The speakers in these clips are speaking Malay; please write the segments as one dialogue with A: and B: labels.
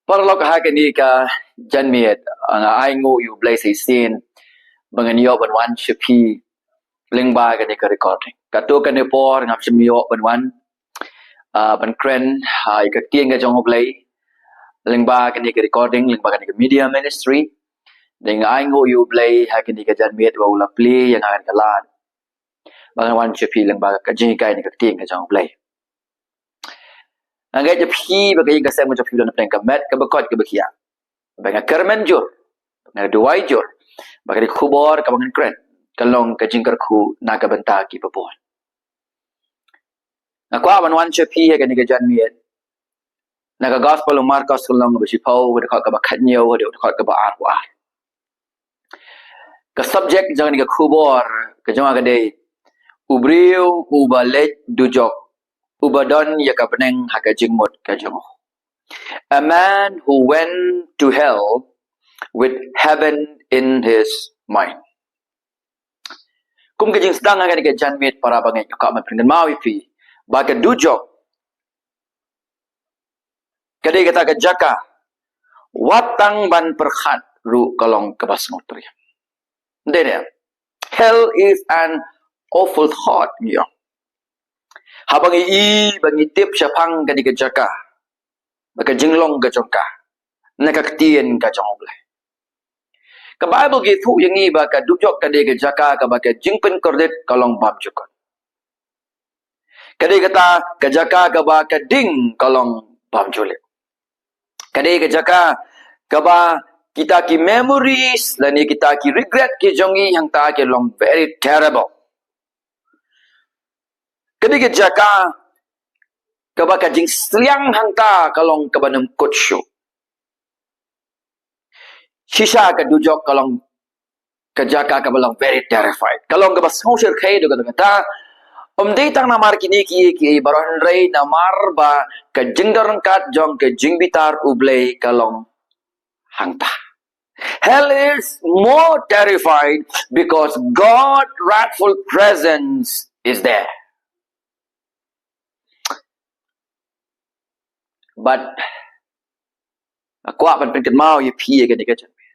A: Paralog hakani ka janmiet nga ai ngu yu blaze sin bangan yo ban wan chipi lingba ka ni ka recording ka to ka ni por ngap chimyo ban wan ban kren hai ka tieng ka jong blay lingba ka ni ka recording lingba ka ni ka media ministry ding ai ngu yu blay hakani ka janmiet wa ula pli yang akan kalan bangan wan chipi lingba ka jing kai ni ka tieng ka jong blay Anggai je pi bagai ka sem jo pi don pen ka met ka bakot ka bakia. Banga kermen jur. Na duai jur. Bagai khubor ka bangan kren. Kalong ka jingkar khu na ka benta ki babon. Na kwa ban wan che pi ka ni ka jan miet. Na ka gospel of Marcos kalong ba si pau ka ka ba khatnyo ka ka ba ar wa. Ka subject jangan ni ka khubor ka jong ka dei. Ubriu ubalet dujok Ubadon yakapeneng hakajingmut kajong. A man who went to hell with heaven in his mind. Kum kajing sedang akan janmit para bangai kak memperingan mawi pi. Baka dujok. Kadai kata kajaka. Watang ban perkhat ru kalong kebas ngutri. Dene. Hell is an awful thought. Habang bangi tip syapang kadi kejaka. Baka jinglong kejongka. Nakaktian kajong oleh. Ka Bible gitu yang i baka dujok kadi kejaka ka baka jingpen kordit kalong bab jukon. Kadi kata kejaka ka baka ding kalong bab julit. Kadi kejaka ka ba kita ki memories lani kita ki regret ki jongi yang ta ki long very terrible. Kadi kejaka kabaka jing sliang hangka kalong kabanam kutsyo. Sisa ka dujok kalong kejaka kabalang very terrified. Kalong kabas ngusir kay do kata datang namar kini ki baron rey namar ba ka jingdarangkat jong ka jingbitar ublay kalong hangta. Hell is more terrified because God's wrathful presence is there. But aku akan pengen mau ye pi ke dekat janmit.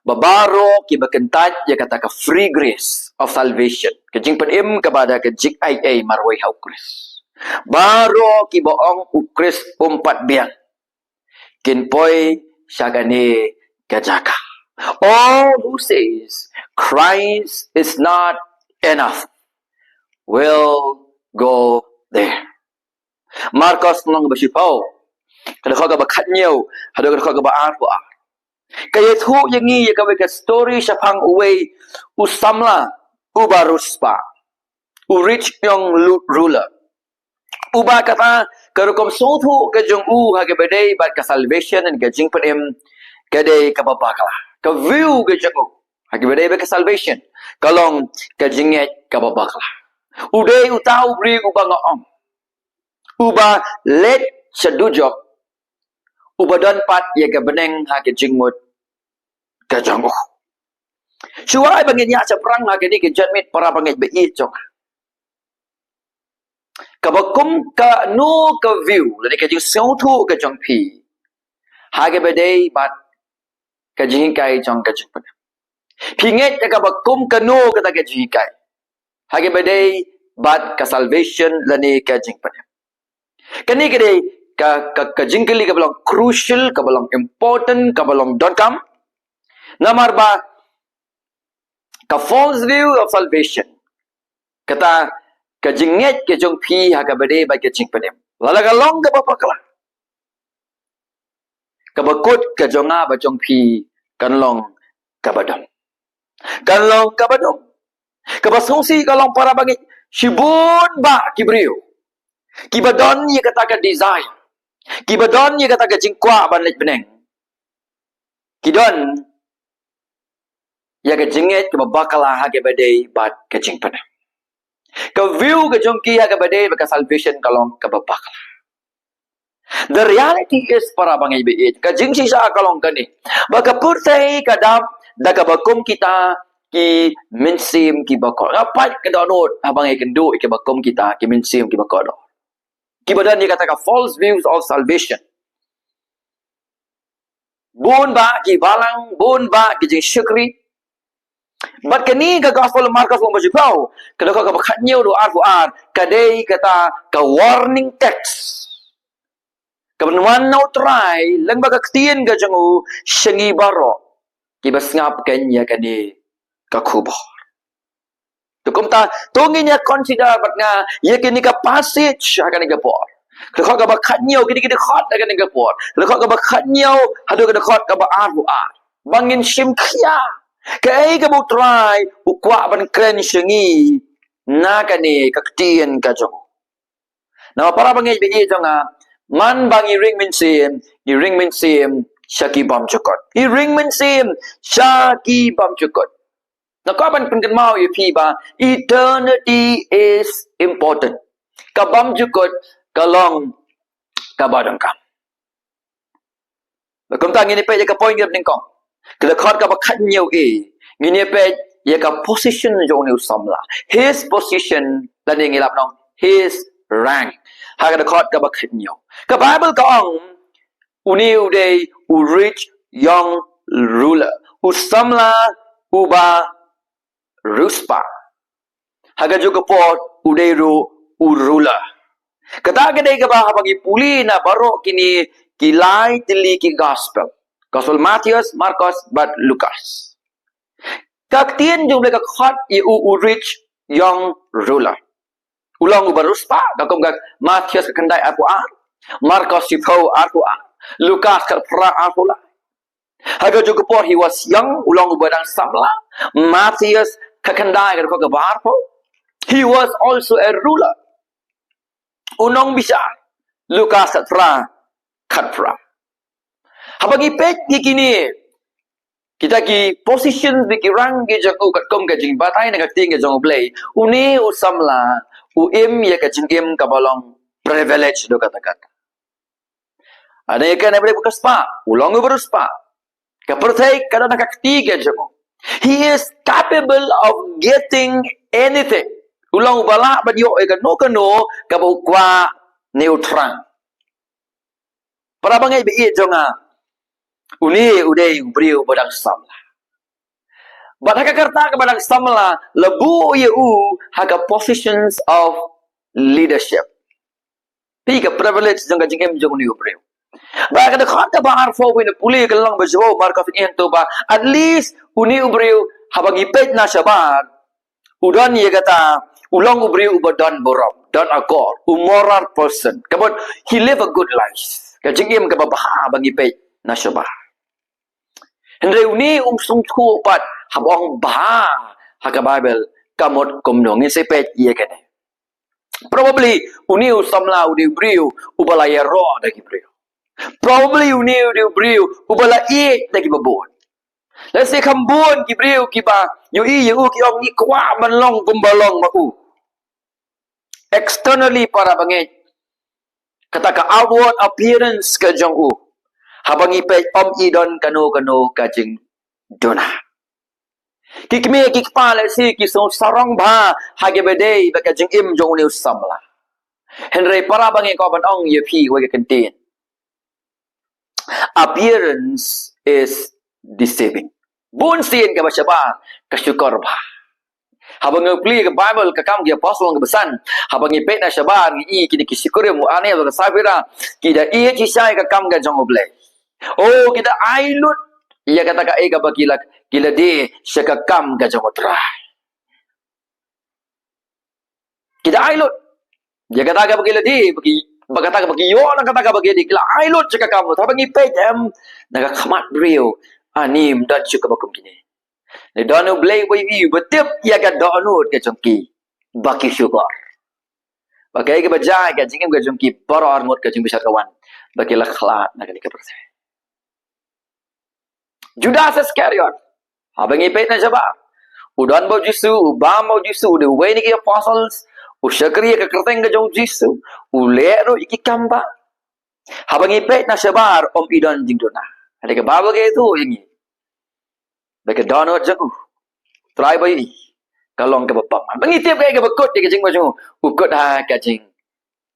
A: Babaro ki bakentat ye kata ka free grace of salvation. Kejing penim kepada kejik ai marwai hau kris. Baro ki boong ukris umpat biang. Kin poi syagane kajaka. All who says Christ is not enough will go there. Marcos nang basipaw. Kada ka ba khatnyo, hado ka ba arpo. Kaya thu yangi ya ka story siya pang uway usamla ubaruspa. Rich young ruler. Uba kata karukom sothu ka jong ha ka bedai bat ka salvation and ka jing panim kadai ka babakala. Ka view ka jong ha ka bedai ba ka salvation. Kalong ka jinget ka babakala. Uday utaw bri uba ngaom. Uba let sedujok uba don pat ya ke beneng ha ke jingmut ke jong. Suai bangin ya seperang ha ke ni ke janmit para bangit be i jong. Kabakum ka no ka view lani ke jing sautu ke jong pi. Ha ke bedai bat ke jing kai jong ke jing pat. Pinget ka kabakum ka no ka ta ke jing kai. Ha ke bedai bat ka salvation lani ke jing pat. Kani kede ka jingkeli ka belong crucial, ka belong important, ka belong .com. Namar ba ka false view of salvation. Kata ka jinget ke jong pi ha ka bade ba ke jing panem. Lalaga long ka papakala. Ka bakut ka jonga ba jong pi kanlong ka badom. Kanlong ka badom. Ka basungsi kalong para bangit sibun ba kibriyo. Kibadon ye kata desire. Kibadon ye kata jingkwa ban lek beneng. Kidon ya ke jinget ke babakala ha ke badai bat ke jingpan. Ka view ke jongki ha ke badai ba ka salvation kalong ke babakala. The reality is para bangai beit ka jing sisa kalong kani. Baka purtai kadam da ka bakum kita ki minsim ki bakor. Ngapai ke download abang ai kendu ke bakum kita ki minsim ki bakor. Kibadan dia katakan false views of salvation. Bun ba ki balang, bun ba ki jing syukri. But kani ka gospel of Marcos mo bajipao. Kada ka bakhanyo do ar kadai kata ka warning text. Kabanuan na utray, lang bagaktiyan ka jangu, syangi baro. Kibas ngap kanya kani kakubor. Tukum ta, tungin niya consider bat nga, ya kini ka passage, akan nagapor. Kalau ka bakhanyo, kini khot akan nagapor. Kalau ka bakhanyo, hadu ka khot ka ba ar. Bangin simkya. Kaya ka butray, ukwa ban kren syangi, na kani kaktiyan ka jangu. Na para bangay bigi nga, man bang iring min sim, syaki bam cukot. Iring min sim, syaki bam cukot. Na kaban pengkan mau ipi ba, eternity is important. Kabam cukot, kalong kabadang kam. Bakum tang ini pe ya ka point gap ning kong. Kada khot ka bakhat nhiều ngini pe ya ka position jong ni samla. His position la ni ngilap nong, his rank. Hagada khot ka bakhat nhiều. Ka Bible ka ong uniu day u rich young ruler. U samla uba ruspa. Haga juga pot udero u ruler. Kata kadai ka ba habang ipuli na baro kini kilay tili ki gospel. Gospel Matthews, Marcos, but Lucas. Kaktian jung ka khot u rich young ruler. Ulang ubaruspa, kakum kak Matius kendai aku Marcos sipau aku Lucas kerpra aku lah. Haga juga por he was young, ulang ubadang samla. Matius kakendai kak barpo. He was also a ruler. Unong bisa. Lucas kerpra. Habagi pek kini kita ki position biki rang ki jago kat kom ka jing batai na kakting ka jong play. Uni usamla ya ka jingim ka balong privilege do kata-kata. Ada yang kan boleh buka spa, ulang beruspa. Ka pertai kada na kakti ka jong. He is capable of getting anything. Ulang bala badio ka no ka bukwa neutral. Para bangai bi jonga. Uni udai beriu badang samla. Badaka kerta ke badang samla lebu haka positions of leadership. Tiga privilege jangka jengkem jeng uni beriu. Badaka de khata bahar fo win puli kelang bajwo markaf into ba at least uni beriu habagi pet na sabar. Udan ye kata ulang beriu badan borom dan akor moral person. Kabut he live a good life. Ka jengkem ka babaha bagi pet na sabar. Hendai uni sung thu pat habong bah haka Bible kamot komdong sepet ye kene. Probably uni samla udi briu ubala ya ro dagi briu. Probably uni udi briu ubala dagi babon. Let's say kambon ki briu ki ba yu ki ong ni kwa man long kumbalong ma externally para bangit. Kata ka outward appearance ka jong habang ipay idon kano kajing dona. Kikmi kikpala si kisong sarong ba hagebedey bakajing jong ni samla. Henry para bang ikaw ong yepi wag kantin. Appearance is deceiving. Bunsin ka ba siya ba? Kasyukor ba? Habang ngupli ka Bible kakam ki apostle ng besan, habang ipet na siya ba kini kisikure mo ane ka sabira kida kisay kakam ka jong oblay. Oh, kita ailut. Ia kata ka ega bakila kila de syakakam gajamotra. Kita ailut. Ia kata ka bakila de bagi bagata ka bagi yo lang kata ka bagi de kila ailut syakakam. Habang ipet nagakamat brio anim dan syakabakum kini. Ne donu blay boy betip ia ka donut ka jongki baki syukur. Bagai ka bajai ka jingim ka jongki para armut ka jing bisa kawan. Bakila khlat nagani ka percaya. Judas Iscariot. Habang ipet na siya ba? Udan mo Jisu, ubam mo Jisu, udiway ni ki apostles, usyakri ka kerteng ka jong Jisu, ulero ikikamba. Habang ipet na siya ba, idon jing dona. Ada ka baba ka ito, yung baka donut jang try ba yun? Kalong ka bapam. Mangitip ka bakot, di ka jing mo jong, ukot ha ka jing,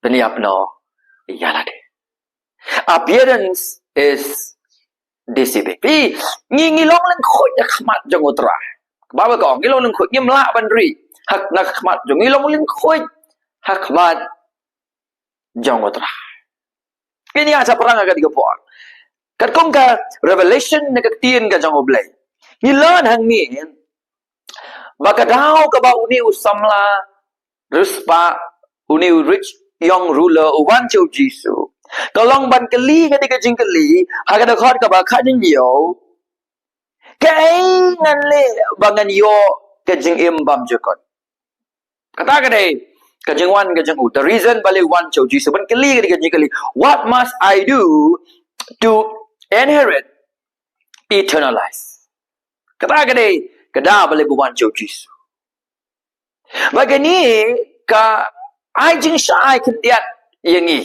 A: paniap no, iyala de. Appearance is DCB. Pi ngilong leng khoi ya khmat jong utra. Ba ba ko ngilong leng khoi ngim la ban ri. Hak na khmat jong ngilong leng khoi hak khmat jong utra. Ini asa perang agak tiga puan. Kat kong ka revelation na katien ka jong oblay. Ngilon hang ni baka daw ka ba uni usamla ruspa uni rich young ruler uwan chau jisu. Kalong ban kali ka di ka jing kali haka da khot ka ba kha jing yo. Kai ngan le bangan yo ka jing im bam jukot. Kata ka dai ka jing wan ka jing u. The reason bali wan chau jisu ban kali ka di ka jing kali. What must I do to inherit eternal life? Kata ka dai kada bali buwan chau jisu. Bagani ka ai jing sai ketiat yang ni.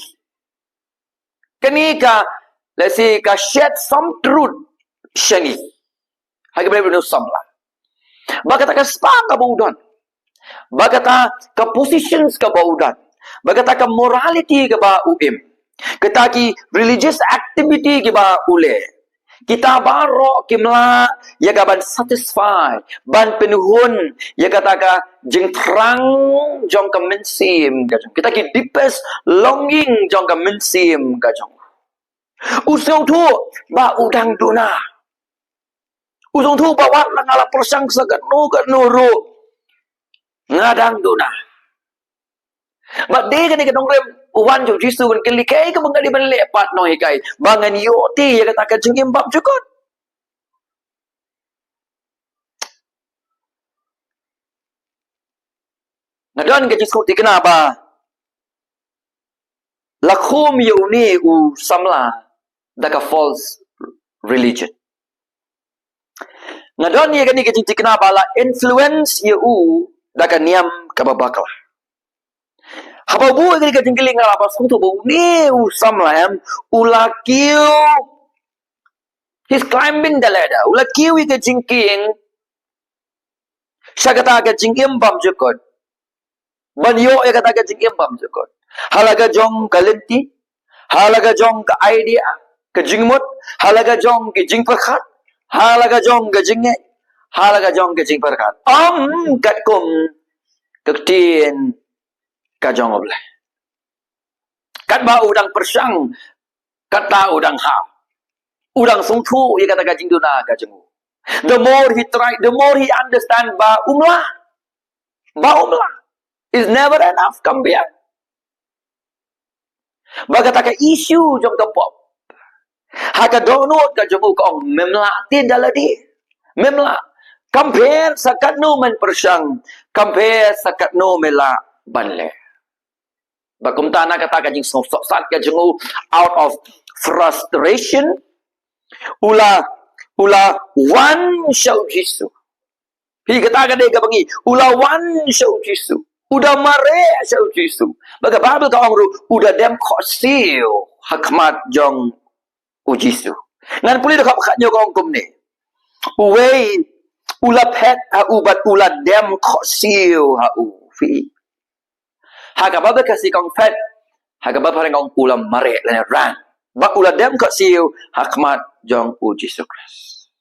A: Kani ka let's say ka shed some truth shani. Hagi boleh benar samla. Bagata ka spa ka baudan. Bagata ka positions ka baudan. Bagata ka morality ka ba uim. Kita ki religious activity ki ba ule. Kita baro kimla ya ka ban satisfy ban penuhun ya kata ka jeng terang jong ka mensim ka jong. Kita ki deepest longing jong ka mensim ka jong. Usong tu ba udang duna. Usong tu ba wat ngala persang sagat no ka nuru. Ngadang duna. Ba de ka ni ka dong rem uwan jo jisu ban kali kai ka bangali ban lepat no hikai. Bangan yoti ya kata ka jeng imbab jukot. Ngadon ka jisu ti kenapa? Lakum yuni u samla daka false religion. Ngadon ye kani kajing tikna bala influence ye u daka niam kababakla. Haba bu kani kajing kiling ngala pas tu bu ni u samla ulakiu. He's climbing the ladder. Ulakiu ye kajing king. Syagata kajing imbam jukot. Banyo ye kata kajing imbam jukot. Halaga jong kalenti. Halaga jong ka idea. Kajing mut. Halaga jong kajing perkhat. Halaga jong kajing nge. Halaga jong kajing perkhat. Kat kum. Kektien kajong obleh. Kat ba udang persang. Kata udang ha. Udang sungtu. Ia kata kajing duna kajing. The more he try. The more he understand. Ba umlah. Ba umlah. Is never enough. Kambiak. Bagataka isu jong kapop. Haka donut ka jong ukong memla tidala di. Memla. Compare sakat no man persang. Compare sakat no mela banle. Bakum tanah kata ka jing sok sat ka jong out of frustration. Ula one show jisu. Hi kata ka de ka bangi. Ula one show jisu. Udah mare show jisu. Baga Bible ka ongru udah dem kosil hakmat jong ujisu. Ngan puli dak hakatnya kong kum ni. Uwei ula pet a ubat ula dem kosil ha u fi. Haga baba kasi kong pet. Haga baba kong ula mare lan ran. Ba ula dem kosil hakmat jong ujisu Christ.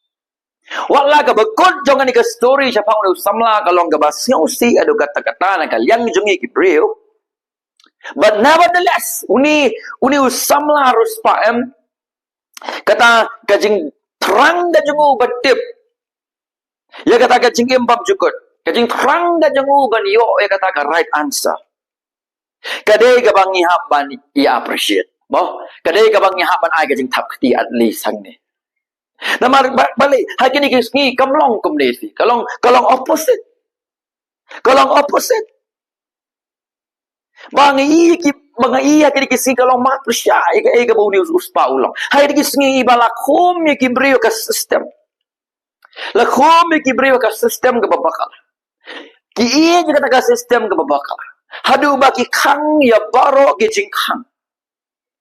A: Wala ka bagod jong ani ka story siya pang samla kalong gabasyaw si ado kata-kata na kalyang jong Hebreo. But nevertheless, uni usamla harus paem kata kajing terang da jong batip. Ya kata kajing imbab jukut. Kajing terang da jong ban yo ya kata ka right answer. Kadai ka bang ihapan i appreciate. Mo, kadai ka bang ihapan ay kajing tap kati at least hang ni. Na balik hakini kisngi kamlong kumnesi. Kalong opposite. Kalong opposite. Bang iya kini kisngi kalong mat persya ika bau ni uspa ulang. Hai kisngi ibalakum ya kibriyo ka sistem. Lakum ya kibriyo ka sistem ka babakal. Ki iya juga ka sistem ka babakal. Hadu baki kang ya baro kijing kang.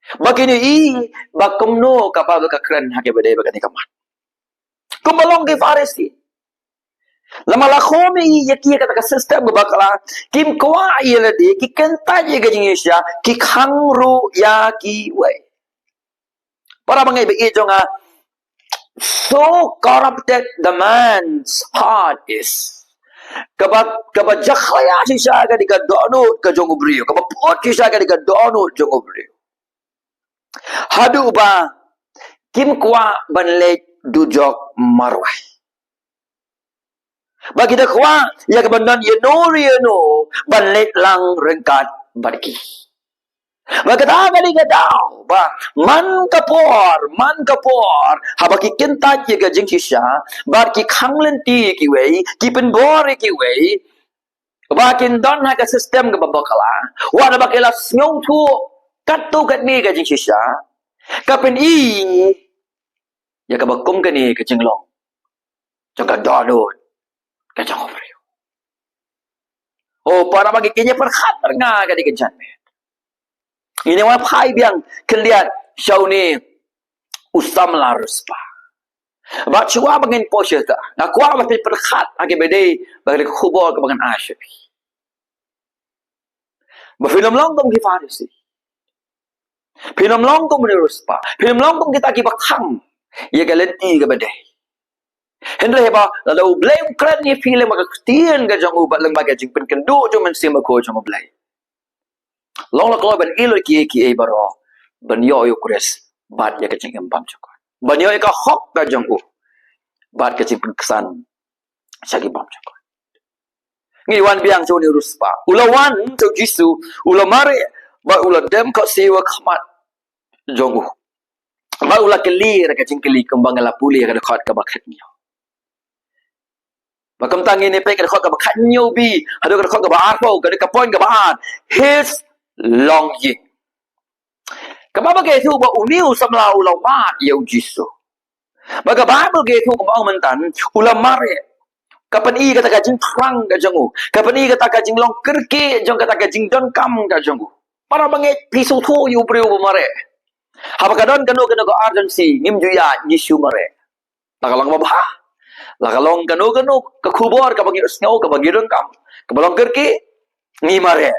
A: Bagini bakumno kapag kakren hake badai bagani kamat. Kumalong ke Farisi. Lama lakomi yaki kata ka sistem babakala kim kwa yeladi ki kenta ye gajing isya ki khangru ya ki we. Para bangai be jonga So corrupted the man's heart is. Kabat jakhaya siya ka di ka donut ka jong ubriyo. Kabapot siya ka di ka donut jong ubriyo. Hadu ba kim kwa banlet dujok marway. Bagi dah kwa ya ka banan yeno banlet lang rengkat barki. Magkata ka di ka daw ba man kapor habaki kinta ki ka jing siya barki khanglen ti ki wei ki pen bore ki wei bakin don ha ka system ka babakala wala bakila snong tu kat tu kat ni ka jing siya ka pen i ya ka bakum ka ni ka jing long jaga donut ka jang ofrio oh para bagi kinya perkhat nga ka di ka jan ini wah pai biang keliat show ni usam larus pa. Ba chua bangin posya ta. Na kwa ba perkhat agi bede bagi khubor ke bangan asyabi. Ba film long tum ki farisi. Film long tum larus pa. Film long tum kita ki bakham. Ye galenti ke bede. Henry ba lalu blame kran ni film ba tien ga jang u ba lang ba ga jing pen kendu jo men sim ko jang blai. Long la ban ilo ki baro ban yo kures bat ya kecing empam cokot ban yo ka hok ka jong u bat kecing kesan sagi pam cokot ngi wan biang so ni ruspa ulawan to jisu ulamare ba ula dem ko sewa khamat jong u ba ula kelir kecing keli kembang la puli ka dekat ka bakhat nyo bakam tangi ni pe ka dekat ka bakhat nyo bi hado ka dekat ka ba arpo ka dekat point ka ba his long yin. Kababa ke thu ba uniu samla ulamat yau jisu. Baga Bible ke thu ba mentan ulamare. Kapan i kata ka jing trang ka jangu. Kapan i kata ka jing long kerke jong kata ka jing don kam ka jangu. Para banget pisu thu yu priu mare. Haba ka don kanu ko urgency ngim juya jisu mare. Lakalang babha. Lakalong kanu ka khubor ka bagi snow ka bagi don kam. Ka balong kerke ngi mare.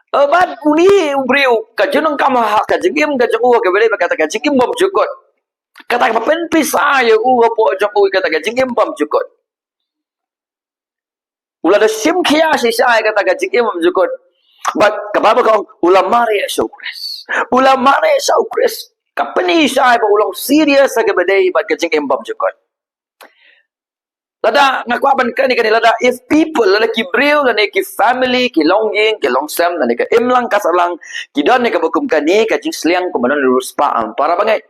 A: Bat uni ubriu ka junong kama ka jingim ka jungu ka bele kata ka jingim bom jukot kata ka pen pisa ya u po jungu kata ka jingim bom jukot ula da sim khia si sai kata ka jingim bom jukot bat ka baba ka ulamare saukres ka peni sai ba ulong serious ka bele bat ka jingim bom jukot lada ngakwa ban kan ni lada if people lada ki breu lada ki family ki longging ki longsam lada ka imlang kasalang ki don ni ka bukum kan ni ka jing sliang ko manon lurus pa ang para bangai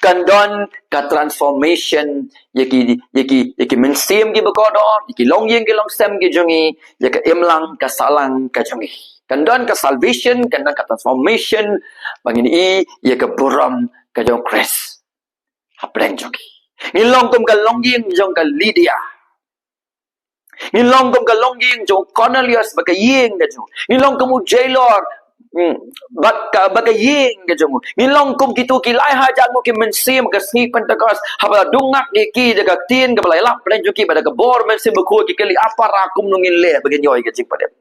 A: kan don ka transformation yaki mensim ki bekodor ki longging ki longsam ki jungi ya ka imlang kasalang ka jungi kan don ka salvation kan don ka transformation bangin i ya ka buram ka jong kres hapleng jungi Nilong kum ka longging jong ka Lydia. Nilong kum ka longging jong Cornelius baka ying ka jong. Nilong kum jailor baka ying ka jong. Nilong kum kitu kilai hajat mo ki mensim ka sni pentecost habala dungak ki daga tin ka balai lap len juki pada ka bor mensim ko ki kali apa rakum nungin le bagi nyoy ka jing padem.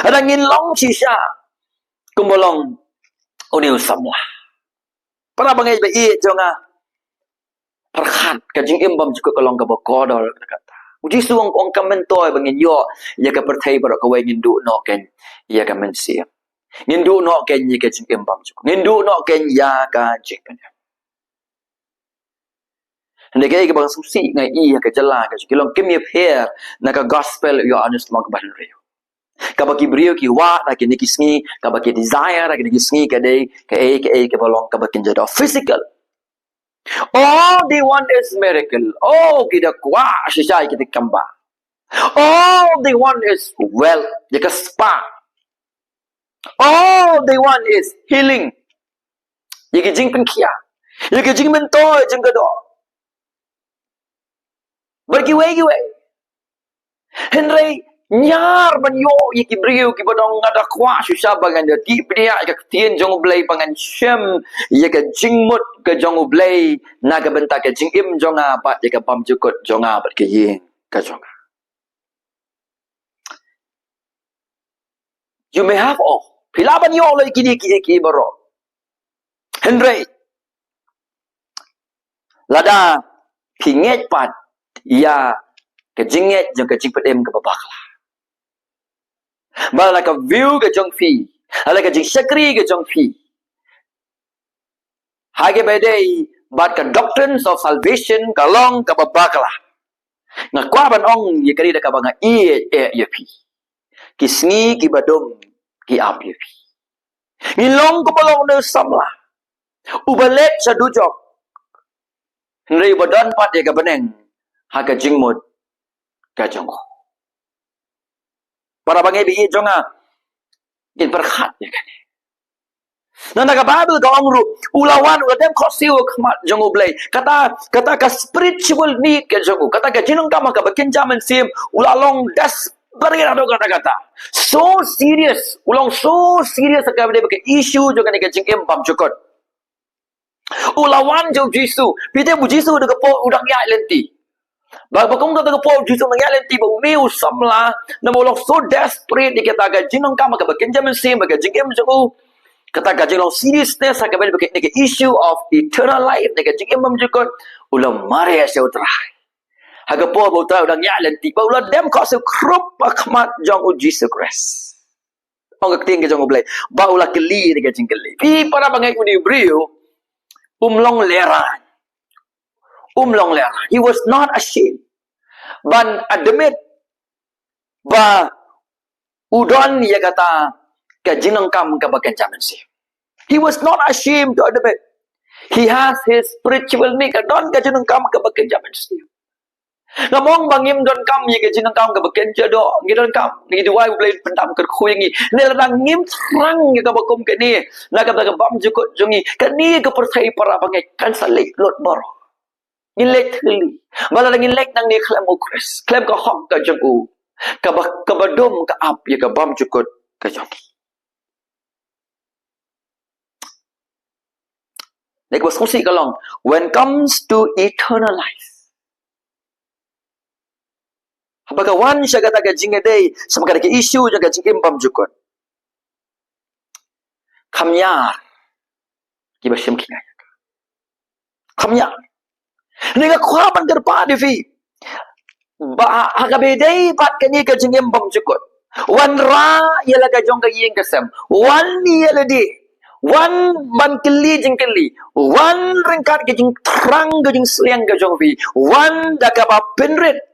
A: Ada nilong sisa kumbolong uniu semua. Para bangai ba i jonga perkhat ka jing imbam juga kalong ka bakodol kata uji suang ong kamentoy bangin yo ya ka perthai bar ka wai ngindu no ken ya ka mensi ngindu no ken ya ka jing imbam juga ngindu no ken ya ka jing pen hande ke bang susi ngai i ka jala ka kilong kim ye pher na ka gospel yo honest long ka ban reo ka baki brio ki wa la ki nikisngi ka baki desire ka nikisngi ka dei ka balong ka bakin jado physical. All they want is miracle. Oh, kita kuat sisai kita kamba. All they want is wealth. Jika spa. All they want is healing. Jika jing penkia. Jika jing mentoy jing kado. Bergiwe. Henry nyar ban yo yiki brio ki bodong ngada kwa susah bangan di pria ka tien jong blai pangan shem ye ka jingmut ka jong blai na ka benta ka jing im jonga pat ye ka pam jukut jonga bat ke yin ka jonga. You may have all pilaban yo lai kini ki baro Henry Lada pinget pat ya kejinget jong kejing pedem ke babakla. Bala ka view ke jong fi. Ala ka jing syakri ke jong fi. Hage bedai bat ka doctrines of salvation kalong ka babakla. Ngakwa ban ong ye kari da ka banga ye pi. Kisngi ki badom ki ap ye pi. Ngilong ko balong ne samla. Ubalet sa dujok. Nri badan pat ye ka beneng. Haga jingmod ka jong. Para bangai bi jonga in berkhat ya kan. Nah naga Bible ka ongru ulawan uladem khosil khmat jong ublay. Kata ka spiritual need ka jong. Kata ka jinong ka maka bakin jaman sim ulalong das Bagaimana kata-kata? So serious. Ulang so serious ka bade ke issue jo kan ke jingem pam jokot. Ulawan jo Jisu. Pite bu Jisu de po udang ya lenti. Ba kong kata po Jisu nang ya lenti ba umi usamla na ulang so desperate dikata ka jinong ka maka bakin jaman sim baga jingem jo. Kata ka jinong seriousness ka bade ke issue of eternal life ke jingem pam jokot. Ulang mare sa utray. Haga po ba tahu udang ya lenti ba ulah dem ko se krup akmat jong u Jesus Christ. Ong ka ting ke jong ublay ba ulah keli de ke jingkeli. Pi para bangai uni brio umlong leran. He was not ashamed. Ban admit ba udon ya kata ke jinong kam ka bakan jaman si. He was not ashamed to admit. He has his spiritual need. Don ka jinong kam ka bakan jaman si. Ngamong bangim don kam ye ke jinang kam ke beken jado ngi don kam ngi diwai blai pendam ke khu ngi ne ladang ngim trang ye ka bakum ke ni na ka bam jukut jungi ke ni ke percaya para bangai kan salik lot bor ngi lek thili bala ngi lek nang ni klem ukris klem ka hok ka jugu ka badum ka ap ye ka bam jukut ka jongi nek was kusi kalong when comes to eternal life. Apakah wan siya kata ka jingedei sama kada ke isu jaga jingem pam jukot. Kamyar ki basim kinga. Kamyar. Ni ka kwaban gerpa devi. Ba hakabedei pat kani ka jingem pam jukot. Wan ra yala ka jong ka yeng kasam. Wan yala di. Wan ban keli jingkeli. Wan rengkat ke jing terang ke jing seliang ke jong vi. Wan dakaba penrit.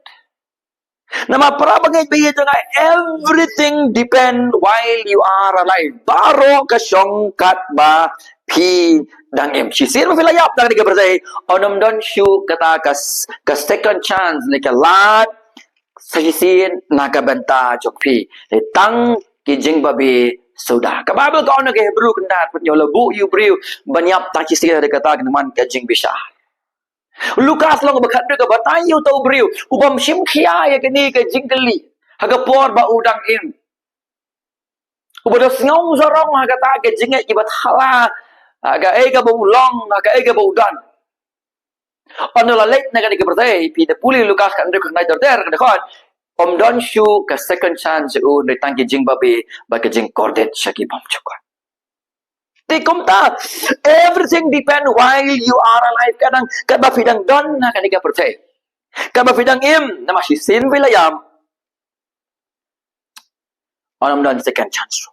A: Nama para bangai biye jangan everything depend while you are alive. Baro ka syongkat ba pi dang em. Sisir mo filayap dang diga bersay. Onom don shu kata ka second chance ni ka lat sahisin naga benta jok pi. Tang ki jing babi sudah. Ka Bible ka ono ke Hebrew kendat pun yo lebu you brew banyap ta sisir de kata man ka jing bisa. Lukas long bakat ke batayu tau beriu ubam sim khia ya kini ke jingkeli haga por ba udang im ubados ngau zorong haga ta ke jinge ibat hala haga ka bulong haga ka budan onola late na kani ke bertai pi de puli Lukas kan de nai der kan kon om don shu ka second chance u de tang ke jing babe ba ke jing kordet shaki bom chukwa. Everything depend while you are alive. Kadang kada fidang don na kanika percaya. Kada fidang im na masih sin wilayam. Onam don second chance.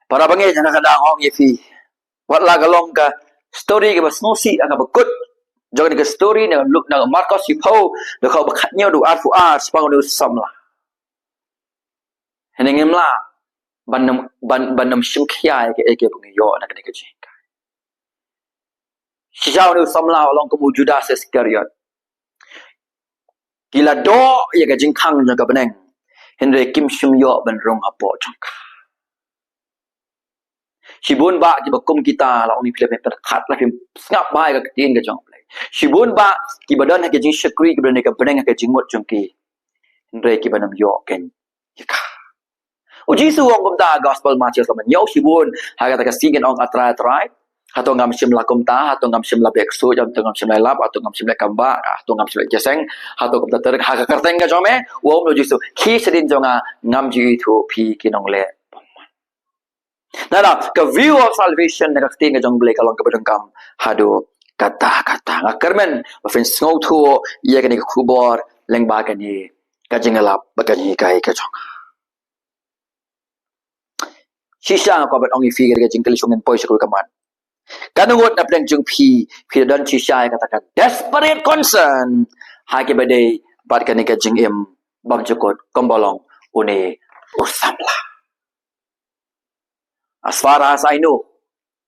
A: Para bangai jana kada ong yefi. Wat la galong ka story ke basnosi aga bakut. Jangan ke story na look na Marcos Sipo de kau bakatnya du arfu ar sepang du samla. Henengem la banam simkhia ke pengiyo nak ni ke jing. Sijau ni samla along ke Judas Iskariot. Gila do ya ke jing khang jaga beneng. Henry Kim Shimyo ben rong apo jangka. Sibun ba ki bakum kita la uni pile terkat la kim ngap bai ke tin ke jong play. Sibun ba ki badan ke jing syakri ke beneng ke beneng ke jing mot jongki. Henry ki banam yo ken. Yaka. Jisu ong kumta gospel Matius laman yaw sibun haga ta kasingen ong atrai atau ngam sim la kumta atau ngam sim la beksu jam ngam sim la lap atau ngam sim la kamba atau ngam sim la jeseng atau kumta ter haga karteng ga jome wo no Jisu ki sedin jonga ngam ji thu pi kinong le Nada, ke view of salvation na kakting ka jong blay kalong kabadangkam hado kata-kata. Nga kermen, mafin sngau tuo, iya kani kubor, leng baga ni kajingalap, baga ni kay kajong. Shisha nga kabat ongi figure ka jing kalisungin poy sa kaman. Kanungot na plang jung pi don shisha katakan desperate concern, haki badai, bat kani ka jing im, bam cukot, kombolong, une, ursamla. As far as I know,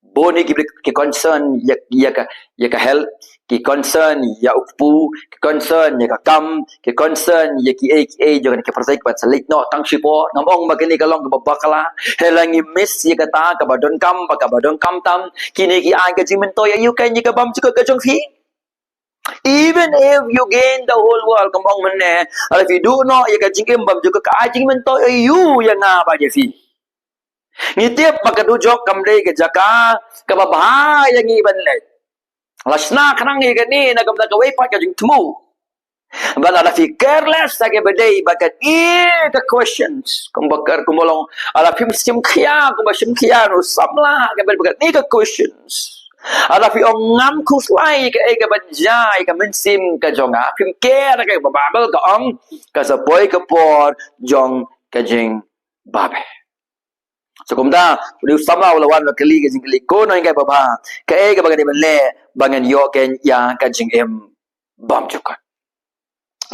A: boni ki concern ya ka health, ki concern ya ukpu, ki concern ya ka kam, ki concern ya ki jangan ki persai pat salik no tang sipo ngomong magini kalong ka babakala helangi miss ya ka ta ka badon kam tam kini ki an ka jimin to ya you can ya ka bam chuka ka jong fi. Even if you gain the whole world kamong man ne, if you do not ya ka jingim bam chuka ka jimin to ya you ya nga ba ya fi. Ngitip pagkadujok kamday ka jaka kababahaya ng iban let. Lasna kanang igani nagamda kaway pa ka jing tumu. Bala na fi careless sa kabaday bakat ka questions. Kung bakar kumulong ala pim sim kya kung basim kya no samla kabad bakat ka questions. Ala fi ong ngam kuslay ka ay kabadjay ka mensim ka jonga pim care ka bababal ka ong kasapoy ka por jong ka jing babe. So kumda, uli sama ulawan kali ka jing kali ko no ingay baba. Kaya ka baga di le bangan yo ken ya ka jing bam chukot.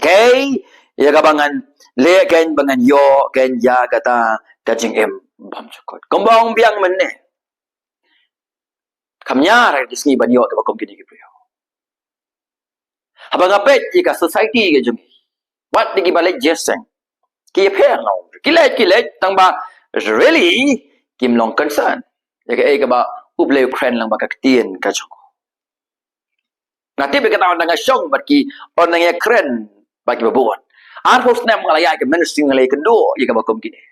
A: Okay? Ya ka bangan le ken bangan yo ken ya kata ka jing bam chukot. Kumbang biang man ne. Kamnya ra disni ban yo ka bakom kini kipriyo. Habang apet ka society ka jing. What di balik jeseng. Ki pe no. Kilet tang ba really kim long concern ya ka ba uble Ukraine lang bakaktin ka jong ngati be kata on nga syong baki on nga Ukraine baki babuan an host na mga ka ministry ngalay kendo ya ka ba kom kini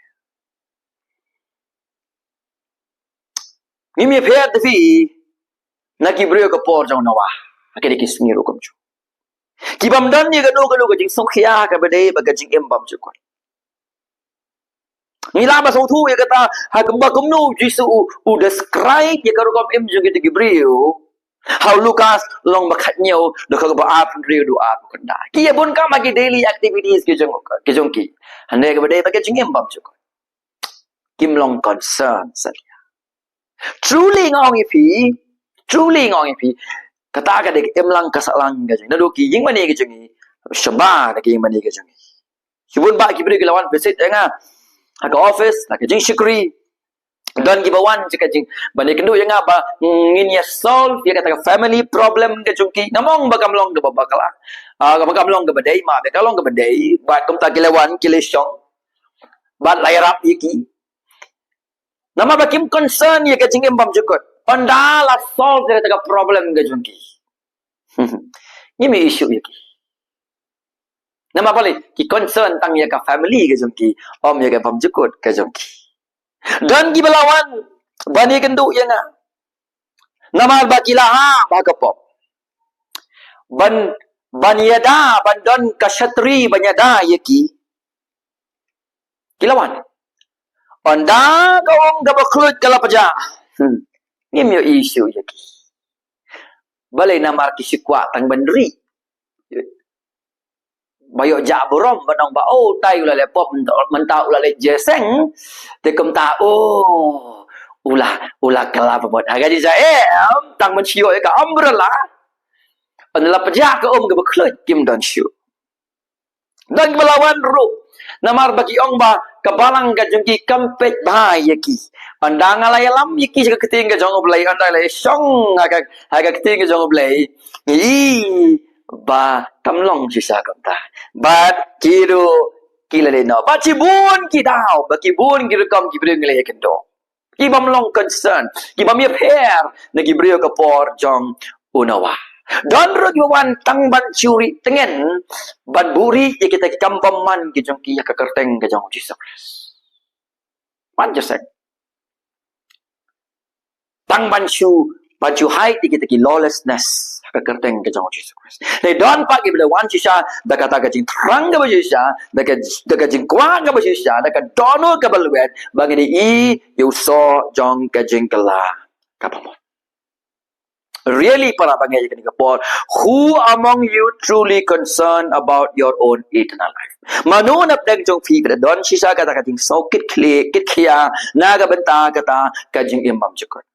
A: mi phe tvi na ki brio ka por jong nawa akede ki sngiro kom chu ki bam dan ni ka no ka jing song khia ka ba dei ba ka jing bam chu ko Nila ba sa utu ya kata hagamba kumno jisu u describe ya karo kom juga ti Gibril how Lucas long bakatnyo do ka ba ap rio do ap kanda ki bun ka magi daily activities ki jong ki hande ka ba dai ba ka jing bam chu kim long concern sa truly ngong ipi kata ka de lang kasalang ka jing nado ki ying mani ka jing shaba na ki ying mani ka jing sibun ba Gibril lawan visit nga Haka office, haka jing shikri. Dan gibawan jika jing bani kendu yang apa ngin ya solve ya kata family problem ke jungki namong bagamlong ke babakala. Bagamlong ke badai ma be kalong ke badai bat kum ta kilawan kilishong. Bat layrap yiki. Nama bakim concern ya ke jing embam jukut. Pandala solve ya kata problem ke jungki. Ini issue yiki. Nama boleh ki concern tang ya ka family ke jongki om ya ka pam jukut ke jongki dan ki belawan bani kendu ya nga nama bakilaha bagapop ban banyada bandon kasatri banyada yaki kilawan onda kaong gabaklut kalapaja ngim yo issue yaki balay na marki sikwa tang bandri bayo ja borom banong ba oh tai ula lepop mentau ula le jeseng te kum ta oh ula kala bot aga di jaem tang men sio ka umbrella anla pajak ka ga baklut kim dan sio dan melawan ru namar bagi ong ba kabalang ga jengki kampet bahaya ki andang ala lam yiki ka keting ga jong oblai andai le song aga keting ga jong oblai i ba kamlong sisa kamta bat kiru kilale no ba cibun kitao ba kibun kiru kam kibril ngale kendo kibam long concern kibam ye pair na kibril ka por jong unawa don ro yuwan tang ban curi tengen ban buri ye kita kampam man ki jong ki ya ka kerteng ka jong Jesus Christ man jesek tang ban chu But you hide kita ki lawlessness kekerteng ke jong Jesus Christ. They don't pak ki bila wan shisha da kata ka jing terang ka shisha da ka jing kwa ka shisha da ka dono ka balwet bagi di you saw jong ka jing kala ka pamon. Really para bangai ka ni kapor, who among you truly concerned about your own eternal life? Manu nap dang jong fi ka don shisha kata ka jing so kit kia na ka benta kata ka jing imam jukot.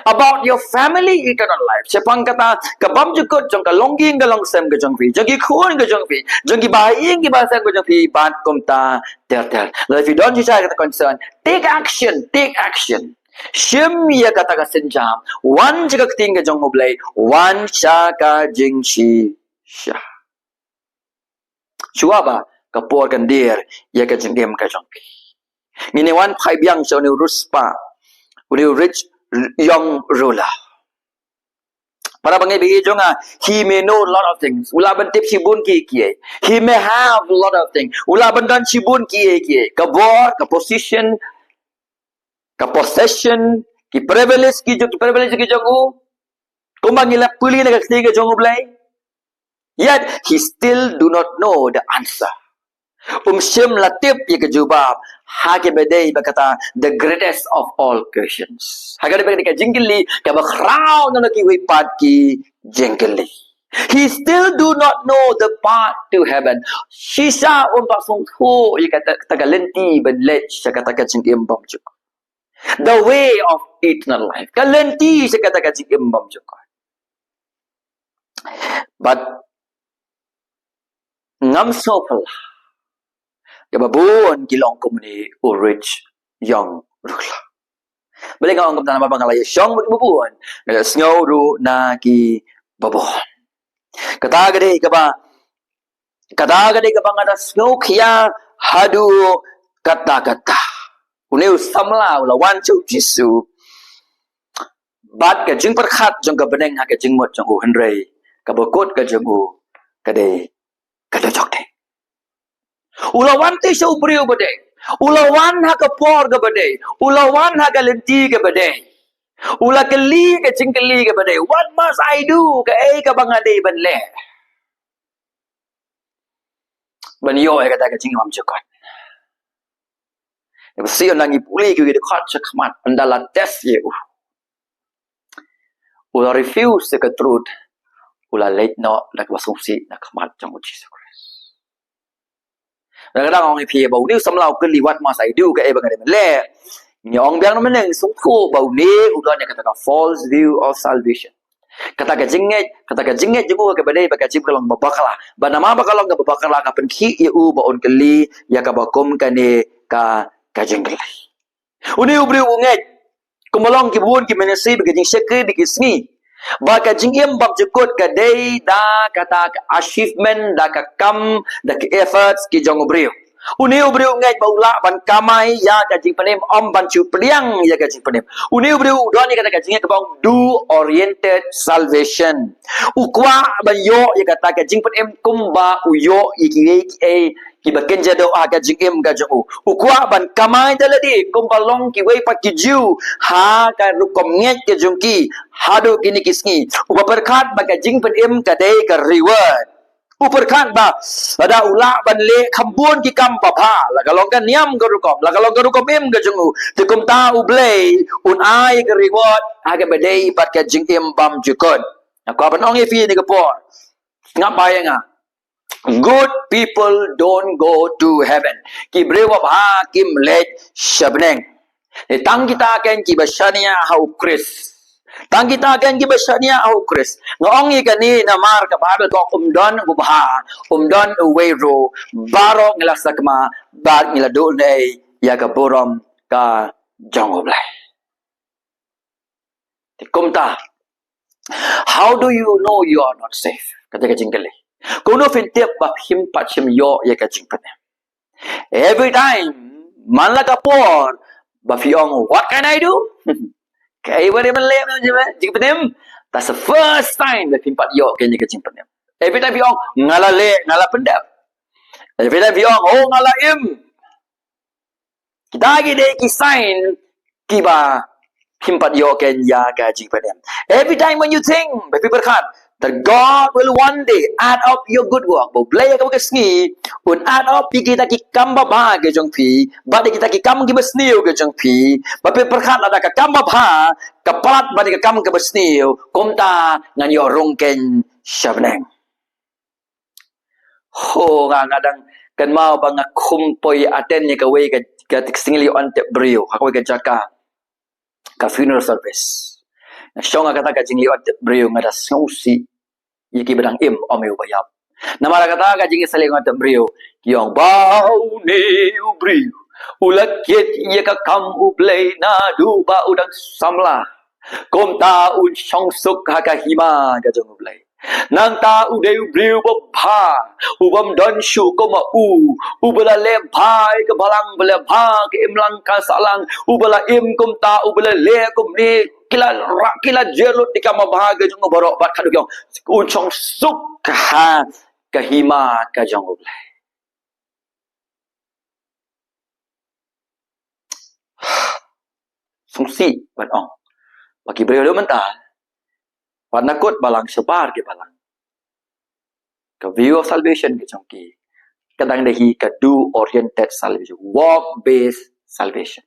A: About your family eternal life. Sepang kata kabam jukut jong kalongging galong sem ke jong fi. Jong khun ke jong fi. Jong baing ki bahasa ke jong fi ban komta ter. But if you don't just kata concern, take action, take action. Shim ya kata ka senjam. Wan jaga ting ke jong moblay. Wan sha ka jing shi sha. Shua ba kapor kan dir ya ka jing dem ka jong fi. Ngine wan phai biang so ni ruspa. Uri rich young ruler. Para bangai bagi jonga, he may know a lot of things. Ula bantip sibun ki. He may have a lot of things. Ula bandan sibun ki. Kabor, ka position, ka possession, ki privilege ki jongu. Kumbang ila puli na kakti ka jongu blay. Yet he still do not know the answer. Shim latip ye ke jubab hake bedai bakata the greatest of all questions. Hagade bedai ka jingli ka bakraw na ki wi pat ki jingli. He still do not know the path to heaven. Shisha pasong thu ye kata tagalenti benlet sa kata ka jingim bam juk. The way of eternal life. Kalenti sa kata ka jingim bam juk. But ngam so pala. Babon kilong kumuni rich young ruler. Balik ang kumta na mabangalay siyang babon na snow ru na ki babon. Katagade ka ba nga snow kaya hadu kata. Uniw samla ula wancho jisu. Bat ka jing perkhat jong ka beneng ha ka jing mot jong henry. Kabakot ka jong kade kadojok de. Ulawan ti sa ubriw bade. Ulawan ha ka por ka bade. Ulawan ha ka lenti ka bade. Ula kali ka cingkali ka bade. What must I do? Ka ka bangade banle. Banyo ay kata ka cingam cakot. Siyo nang ipuli ka gidikot sa kamat. Andala test ye. Ula refuse ka truth. Ula late no nagwasungsi na kamat jang Jesus Christ. Kadang-kadang orang ipia bau ni samlau ke liwat masa itu ke bangade le nyong biang meneng sungko bau ni udah nya kata false view of salvation kata ka jinget jugo ke badai baka cip kalong babakala banama bakalong ka babakala ka penki u baon keli ya ka bakom kane ka jingel uni ubri unget kumolong ki buon ki menesi baka jing sekre dikisni baka jingem bab jukut ka day da kata achievement da ka kam da ka efforts ki jong ubriu uni ubriu ngai baula ban kamai ya ka jing panem om ban chu priang ya ka jing panem uni ubriu do ni kata ka jing ka bang do oriented salvation ukwa ban yo ya kata ka jing panem kumba uyo iki ki baken jado aga jingem ga jo ukwa ban kamai daladi kumbalong ki wei pat ki jiu ha ka rukom nget ke jungki hadu kini kisni uperkat baga jing pen em ka dei ka reward uperkat ba ada ula ban le khambun ki kam pa pha la kalong kan niam ka rukom em ga jungu tukum ta ublei un ai ka reward aga bedei pat ka jing em bam jukon ko ban ong fi ni ka por ngapai nga good people don't go to heaven. Ki brewa bha kim lech shabneng. Tang kita ken ki basania hau Chris. Tang kita ken ki basania hau Chris. Ngong i kani na mar ka Bible ko umdon ubha, umdon uwero, baro ngila sakma, bar ngila do nei ya ka borom ka jongoblai. Kumta. How do you know you are not safe? Kata ka jingkali. Kuno fintip bap him pat him yo ya ka jing panem. Every time man la ka por bap yong what can I do? Kay wari man le jing panem. That's the first time that him pat yo ka jing panem. Every time yong ngala le ngala pendap. Every time yong oh ngala im. Kita gi de ki sign ki ba himpat yo ken ya ka jing padem. Every time when you think, baby berkat, that God will one day add up your good work. Bo blay ka ka sngi, un add up kita ki kamba ba ke jong pi, ba de kita ki kam ki besniu ke jong pi, ba pe berkat ada ka kamba ba, ka pat ba de ka kam ke besniu, kom ta ngan yo rong ken shabneng. Ho kadang kan mau bang kumpoi aten ni ka we ka singli on te brio, ha ka we ka jaka ka funeral service. Syong kata ka jingli on te brio ngada sausi yiki bedang im omeu bayap. Nama kata ka jingli saling on te brio yong bau ne brio. Ulat yet ye ka kam uplay na du ba udang samla. Kom ta un syong suk ha ka hima ka jong uplay. Nang ta udeu brio ba ubam don shu ko ma ubala le bhai ke balang bala bha ke imlang ka salang ubala im kum ta ubala le kum ni kila jerut tika ma bha ke jong borok bat khadu kyong un chong suk ha ka hima ka jong ublai. Sungsi ban ong bagi brio mental panakut balang sebar ke balang. Ka view of salvation ke chongki. Kadang dahi ka do oriented salvation, work based salvation.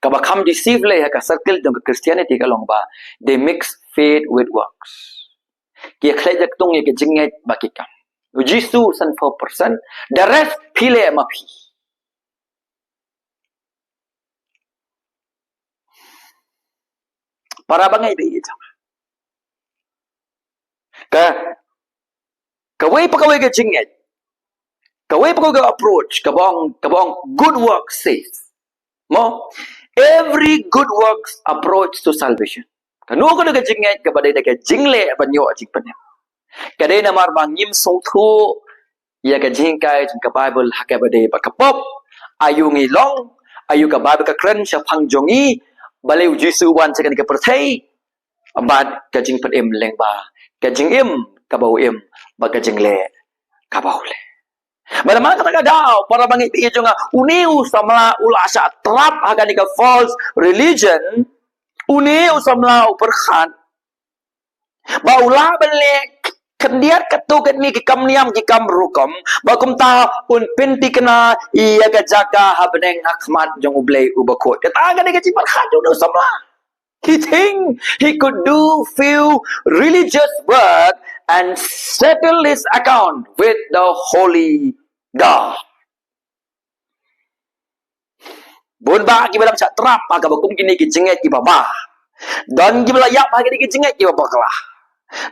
A: Ka ba kham deceive le ka circle dong Christianity ka long ba, they mix faith with works. Ki khlai jak tung ye ke jingai ba ki kam. Jesus and 4%, the rest phile ma phi. Para bangai be ye jang. Kawai pakawai ke jinget. Kawai pakawai ke approach. Kabong good work says. Mo, every good works approach to salvation. Kanu ko ke jinget kabadai ke jingle banyo jing panem. Kadai namar bangim song thu ya ke jingkai jing ka Bible hakabadai bakapop ayu ngilong ayu ka Bible ka kren sya phangjongi balai Jisu wan sekan ke perthai abad ka jing panem lengba ka jing im kabau im baga jingle kabau le. Bagaimana kata daw para bangi pi jonga uniu samla ulasa trap akan ika false religion uniu samla perkhan baula balik kendiat katukan ni kikam niam kikam rukom bakum ta un pinti kena iya ka jaka habneng akmat jong ublay ubakot kata akan ika cipat khadu no samla. He think he could do few religious work and settle his account with the Holy God. Bun ba ki balam sak trap ka bakum kini ki jinget ki baba. Don ki bala yap ha ki jinget ki baba kala.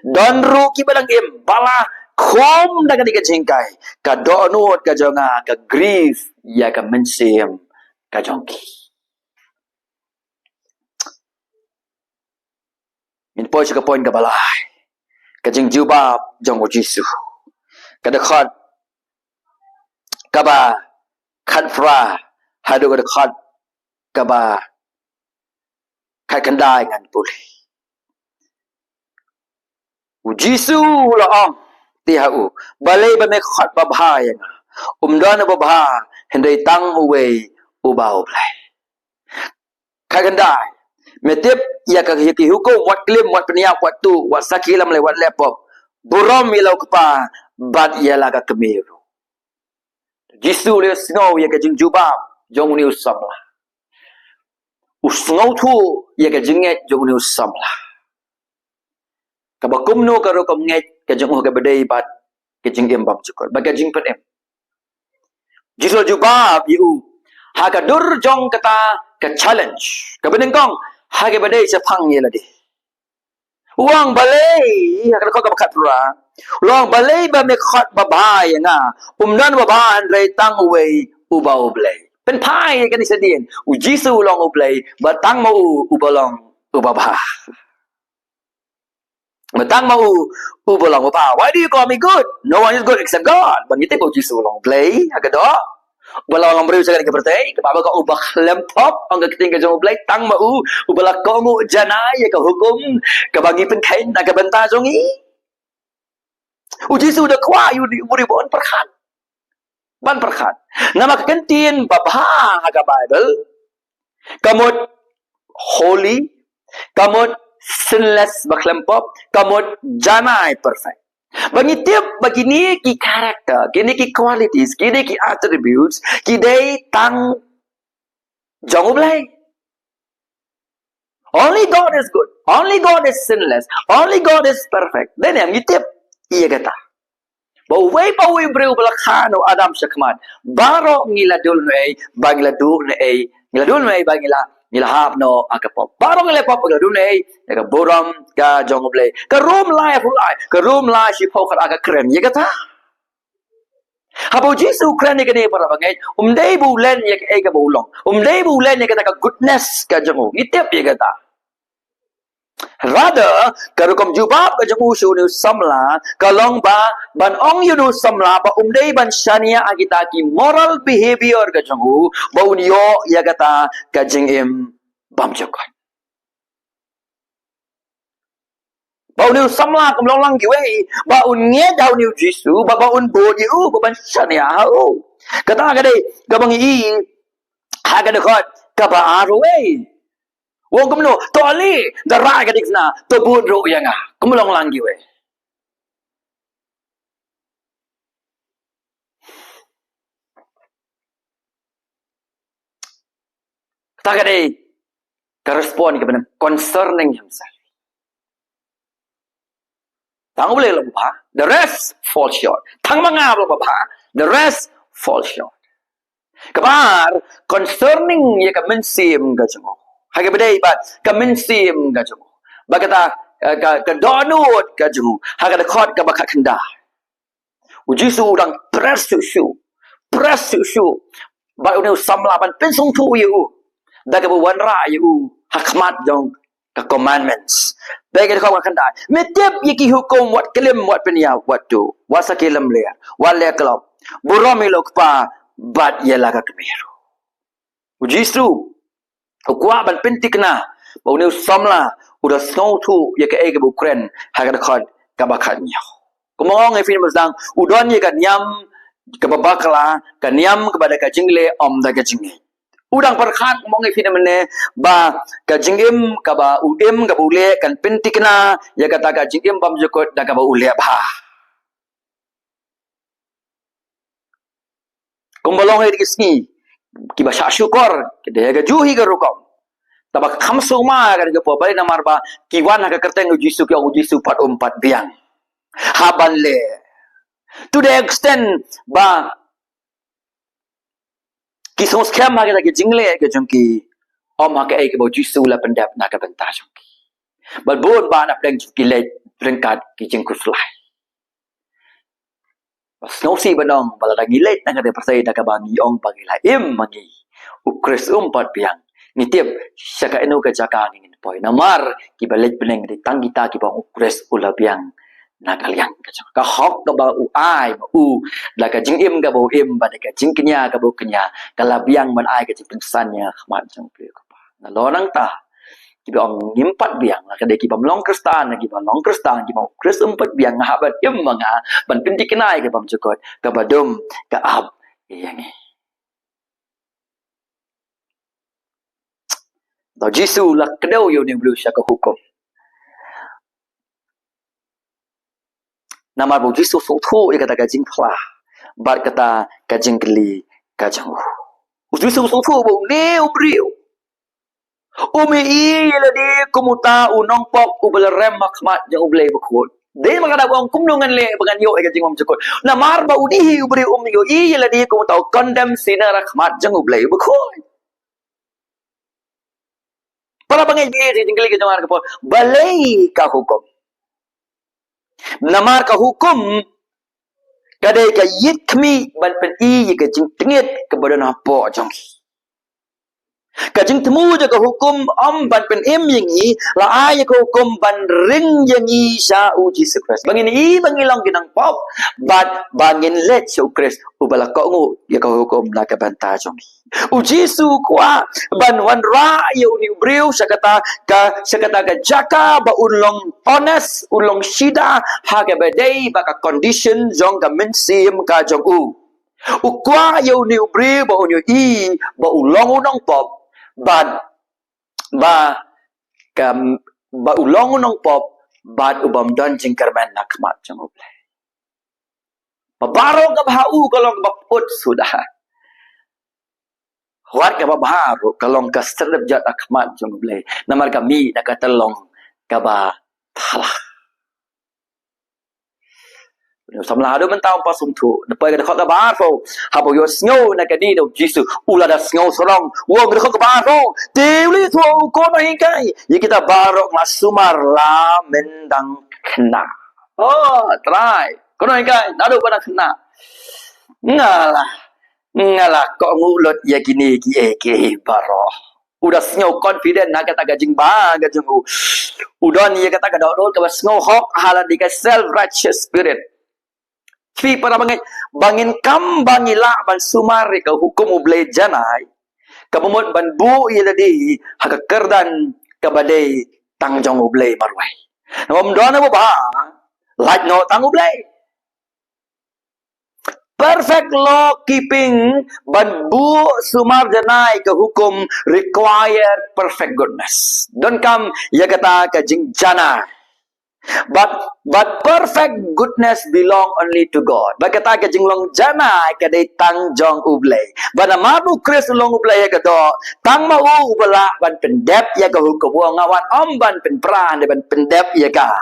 A: Don ru ki balang im bala khom daga ki jingkai ka donut ka jonga ka grief ya ka mensim ka jongki. Min poi ka point ka balai. Ka jing juba jong o Jisu. Ka dekat ka ba khat fra hadu ka dekat ka ba khat kandai ngan puli. U Jisu la ong ti hau balai ba me khat ba bhai don ba bha hendai tang uwe u ba ublai. Khat kandai metip ya ka ki hukum wat klim wat peniak wat tu wat sakilam le wat lepop burom milau kepa bat ya la ka kemiru Jisu le snow ya ka jing juba jong ni usamla usngau tu ya ka jinget jong ni usamla ka bakum no ka ro kom nget ka jong ka bedai bat ka jing em bam chukor ba ka jing pet em Jisu juba yu ha ka dur jong kata ka challenge ka benengkong hage badai se phang ye ladi uang balai hak ko ka khat ra long balai ba me khat ba bai nga dan ba ban rei tang we u ba u blai pen phai ka ni sedin u Jisu long u blai ba tang ma u ba long u ba ba ba tang ma u ba long ba. Why do you call me good? No one is good except God. Bang ite ko Jisu long blai hak do bala orang beri sekali ke pertai ke baba ko ubah lempop ang keting ke jong blai tang ma u bala ko ngu janai ke hukum ke bagi pen kain nak ke benta jongi u Jisu dah kwa yu di buri bon perkhat ban perkhat nama ke kentin baba ha Bible Kamut holy, kamut sinless baklempop, kamut janai perfect. Bagi tiap bagi ni ki karakter, kini ki qualities, kini ki attributes, kini tang jauh belai. Only God is good. Only God is sinless. Only God is perfect. Then yang itip iya kata. Bawai pawai breu belakano Adam syakmat. Baro ngiladul nuai bangiladu nuai ngiladul nuai bangila ngilahap no akapop. Baro ngilapop ngiladul nuai ka boram ka jongoble. Ka room life ulai. Ka room life si pau kat aga keren iya kata. Habu Jisu keren ni kene para bangai. Dei bulan ya ka bulong. Dei bulan ya kata ka goodness ka jongo. Itip iya kata. Rather, kalau kamu jubab ke jemu sunu samla, kalong ba ban ong yunu samla ba umdei ban shania agitaki moral behavior ke jemu, ba unyo ya kata ke jengim bam jokon. Ba unyo samla kumlong lang giwe, ba unye daw niyo Jisu, ba un bo yu ba ban shania hao. Kata ka dei, kabang i haga dekot ka ba arwe. Wong kumno toli dara ka diksna to bun ro yang kumulong lang giwe. Kata dei correspond kepada concerning himself. Tang boleh lebah, the rest fall short. Tang mangap lebah, the rest fall short. Kabar concerning ya ka mensim ka jemo. Haga bedai bat ka mensim ka jemo. Bagata ka donut ka jemo. Haga da khot ka bakat kenda. Ujisu udang presusu. Ba unu samlaban pensung tu yu. Da ka wan ra yu hakmat jong ka commandments. Bagai kau akan dah. Metep yaki hukum wat kelim wat penia wat tu. Wasa kelim lea. Wale kelop. Buromi lokpa bat yela ka kemiru. Ujisu ukwa ban pentik na. Bau ni samla udah snow tu yaka ege bukren haga khod ka bakat nyaw. Kumong ai film sedang udon ye kan nyam ke babakala kan nyam kepada ka jingle om da ka jingle. Udang perkhat kumong ai film ne ba ka jingim ka ba uim ka bule kan pentik na ya kata ka jingim bam jokot da ka ba ule ba. Kumbolong ai diski ki ba syukur ke ga juhi ka rukom. Tabak khamsu ma ka ga po bali na marba kiwan ka kerteng ujisu ki ujisu 4 biang. Haban le. To the extent ba kisong scam ha ke jingle ke jongki om ha ke ai ke bo jisu la pendap na ka benta jongki. Bal bon ba na deng ki le rengkat ki jingku fly. Bas no si banong bal da gilet na ka de persai da ka bangi ong pagila im mangi. Ukris 4 biang. Ni tiap syaka enu ka jaka ngin poi namar ki balet beneng di tanggita ki bang ukris ula biang nakaliang ka hok ka ba u ai ba u la ka jing im ka bo im ba ka jing kenya ka bo kenya ka la biang man ai ka jing pensannya khmat jang pe ka ba na lo nang ta ki bang ngimpat biang la ka de ki bam long kristan ki bang long kristan ki bang kris 4 biang ha ba im manga ban pintik kenai ka bam jokot ka badum ka ab yang ni Tau Jisu lah kedau yo ni blue syaka hukum. Nama bu Jisu so thu ia kata kajing phla. Bat kata kajing keli kajang. Jisu so thu bu neu briu. Umi i la di kumuta unong pok ubel rem makmat yang ublei bekut. Dia mengada gong kumnungan le bagan yo kajing mam cukut. Namar ba udihi ubri umi yo i la di kumuta condemn sinner rahmat yang ublei bekut. Para bangai biar tinggal ke jangan ke balai ka hukum. Namar ka hukum kadai ka yit kmi ban pen i ka jing tingit ke badan apa jong. Ka jing temu je ka hukum am ban pen im yang i la ai ka hukum ban ring yang i sha u Jesus Christ. Bangin i bangilong ginang pop bat bangin let sha Christ u bala ko ngu ya ka hukum la ka banta jong. U Jisu kwa ban wan ra yu ni breu sakata ka jaka ba ulong honest ulong shida ha ka badai ba ka condition jong ka mensim ka jong u kwa yu ni breu ba unyu i ba ulong unong pop Bad ba kam ba ulong nong pop bad ubam don jing karban nakmat jang ublay. Pabaro ka bahau kalong baput sudah. Huat ka babaro kalong ka serep jat akmat jang ublay. Namar kami nakatalong ka ba talah. Samlah ado mentau pasung tu. Depai ka ka ba fo. Habo yo snow na ka di do jisu ula da snow sorong. Wo ka ka ba fo. Tiuli tu ko na hikai. Ye kita barok masumar la mendang kena. Oh, try. Kono hikai nado pada kena. Ngalah kok ngulot ya gini ki baro. Udah snow confident nak kata gajing ba gajing u. Udah ni kata ka do ka snow hawk halat di ka self righteous spirit. Fi para bangin kam bangila ban sumari ka hukum ublay janay kamumot ban bu ila di hakakerdan kabadai tangjong ublay marway namamdona mo ba like no tang ublay perfect law keeping ban bu sumar janay ka hukum require perfect goodness don't come ya kata ka jing janay. But perfect goodness belong only to God. Bagata ka jinglong jana kaday tangjong ublay. Bana mabu Chris long ublay ka do. Tang mau ubala ban pendep ya ka hukum ngawan ban penpran ban pendep ya ka.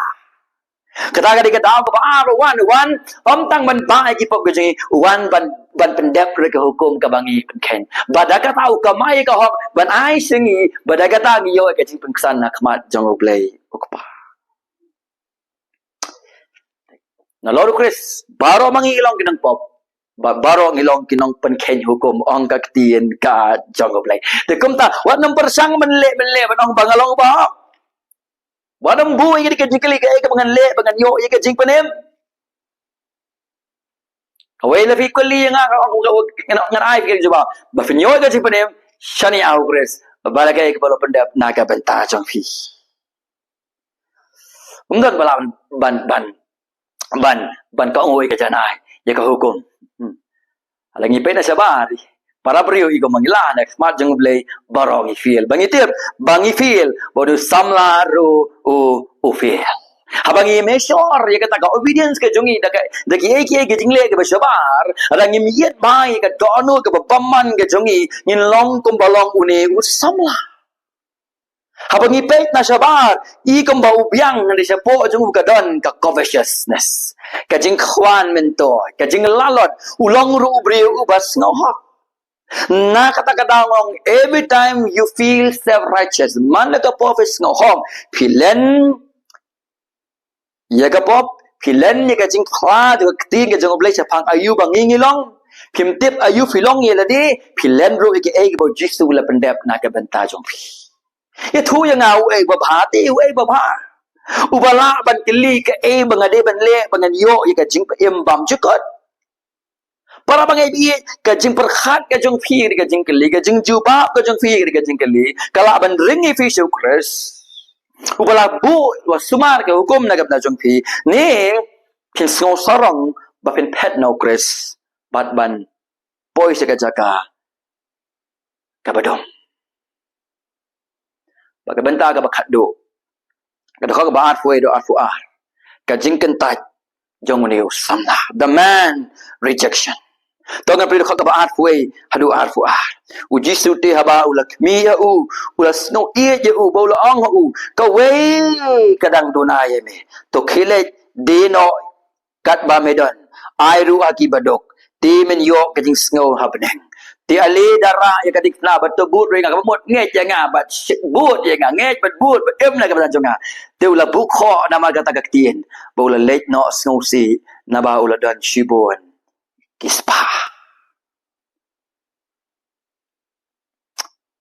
A: Kata ka di ka daw ka ba wan tang ban ba ki pop ka jingi wan ban pendep ka hukum ka bangi pen. Badaka tau ka mai ka hok ban ai singi badaka ta ngiyo ka jing pengsan nakmat jong ublay ukpa. Na Lord Chris, baro mangilong kinang pop. Baro ngilong kinong penkeny hukum ang kaktiyen ka jangoblay. Tekum ta, wat nang persang menle banong bangalong ba. Wadam buhay ka jingkali ka manganle banganyo ka jing panem. Kaway la fikuli nga ngan ay ka juba. Ba finyo ka jing panem, shani aw Chris. Balagay ka balo pendap naga benta jang fi. Unggan balawan ban ka ngoy ka janay ya ka hukum alangi pe na sabari para priyo iko mangila na smart jang blay barong feel bangi feel bodo samla ro o feel habang i measure ya ka taga obedience ka jungi daki eki jingle ka sabar alangi miyet bai ka dono ka baman ka jungi nin long kum balong une usamla habang ipet na sabar, ikong baubyang na siya po yung kadon ka covetousness. Kajing kwan mento, kajing lalot, ulong rubri ubas ngohak. Nakatakadangong, every time you feel self-righteous, man nakapofis ngohok, pilen, yagapop, pilen ni kajing kwa, kajing kajing oblay sa pang ayu bangingilong, pimtip ayu filong yeladi, pilen ro iki bo jisu la pendep nakabantajong pi. Itu yang au babhati babha ubala ban kili ka bangade ban le bangan yo ka jing bam jukot para bangai bi ka jing perkhat ka jong phi ka jing kili ka jing juba ka jong phi ka jing kili kala ban ringi fi su kres ubala bu wasumar ka hukum na gabna jong phi ni kin sno sarong ba pin pet no kres bat ban boy sa ka jaka kabadong Bagaimana ka bakado? Kada ka ba arfu do arfu ar. Kajing kentaj jong ni samna. The man rejection. Tonga pri ka ba arfu hadu arfu ar. Uji suti haba ulak mi ya ulas no ie je bola ang ka kadang dunay me. To khile dino kat ba medon. Airu aki badok. Ti men yo kajing snow happening. Ti ali dara ya kadik na batu but ring ka mot ngej ya nga bat but ya nga ngej bat but em na ka ban jonga ti ula bukho na magata gaktien bola late no snowsi na ba ula dan shibon kispa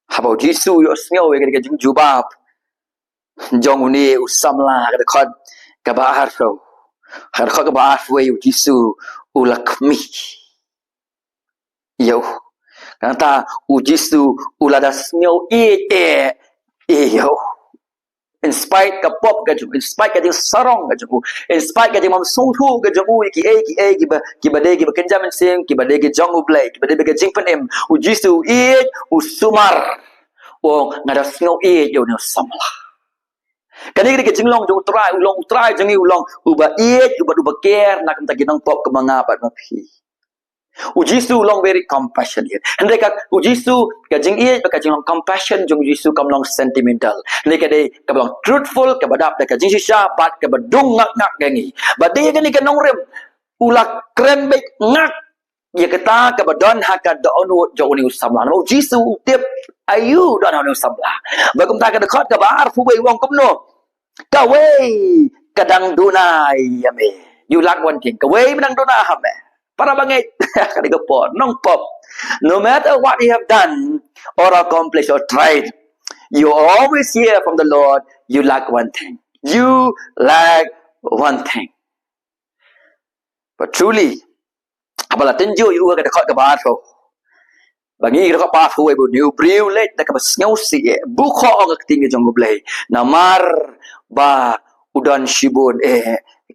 A: habo jisu yo snow ya kadik jubab jong ni usamla ka khod ka ba harfo har khod ka ba harfo jisu ula kmi yo kata ujisu ulada smell yo in spite ka pop ka in spite ka ding sarong ka in spite ka ding mam sungtu ka jung ki ba de ki ba kenjamin sim ki ba de ki jong ublay ki ba de ka jing panem ujisu usumar Wong ngada ngau yo ne samla. Kani ke jinglong jong utrai jangi ulong uba uba care nak ta ginang pop ke mangapat mapi. Ujisu long very compassionate. Hendai ka ujisu ka jing ka jinglong compassion jong ujisu kam long sentimental. Hendai ka de ka long truthful ka badap ka jing sisa bat ka badung ngak gangi. Badai ka ni ka nong rem ulak kren baik ngak ya kata ka badon haka do onu jo ni usamla. Ujisu tip ayu don onu usamla. Bagum ta ka dekat ka bar fu bai wong kum no. Kawai kadang dunai yame. You like one thing. Kawai menang duna hame. Para bangit. Kadi ko nong pop. No matter what you have done or accomplished or tried, you always hear from the Lord, you lack one thing. You lack one thing. But truly, apabila tenju you ka dekat ke bato. Bangi ka pa fu bu new brew let ta ka basngau si bu kho ka ting jong blai. Namar ba udan shibun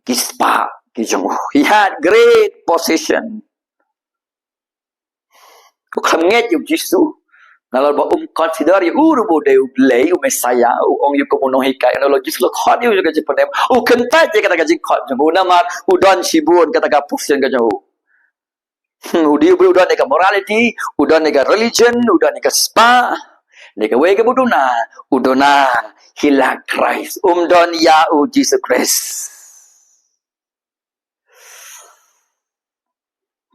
A: kispa kijong. He had great position. Ukhamnget yu Jisu. Nalal ba consider yu urubo de ublay Messiah ong yu komuno hikai nalal Jisu lo khot yu ka jipadem. Kentai je kata ka jing khot jong namar udan shibun kata ka position ka jong. Udi udan ka morality, udan ka religion, udan ka spa. Nika wei ka buduna, udona hila Christ. Don yau Jesus Christ.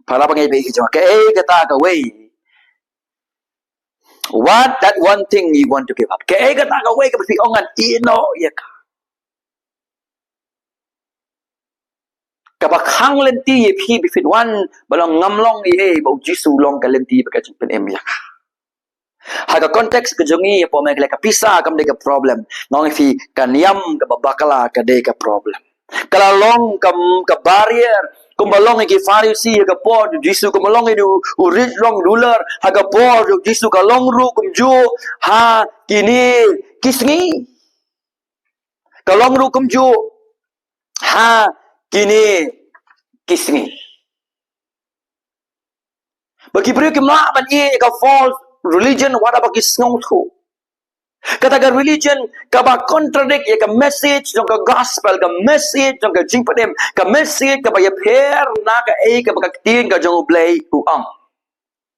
A: Para pangai bagi cuma kata ka wei. What that one thing you want to give up? Kata ka wei ka ongan ino ya ka. Kabakang lenti ye bifit wan balong ngamlong ye bau Jisu long ka lenti baka pen em ya ka. Haga konteks kejongi po me ka pisa kam de ka problem nong fi kaniam ka babakala ka de ka problem kala long kam ka barrier kumbalong ki farisi ka po Jisu kumbalong ni rich long ruler haga po Jisu ka long ru kumju ha kini kisngi kalong ru kumju ha kini kisngi bagi beri kimla ban ye ka false religion what about kisngong tu katakan religion kaba contradict ya ka message jong ka gospel ka message jong ka jingpadem ka message ka ya pher na ka ka baka tin ka jong blay uang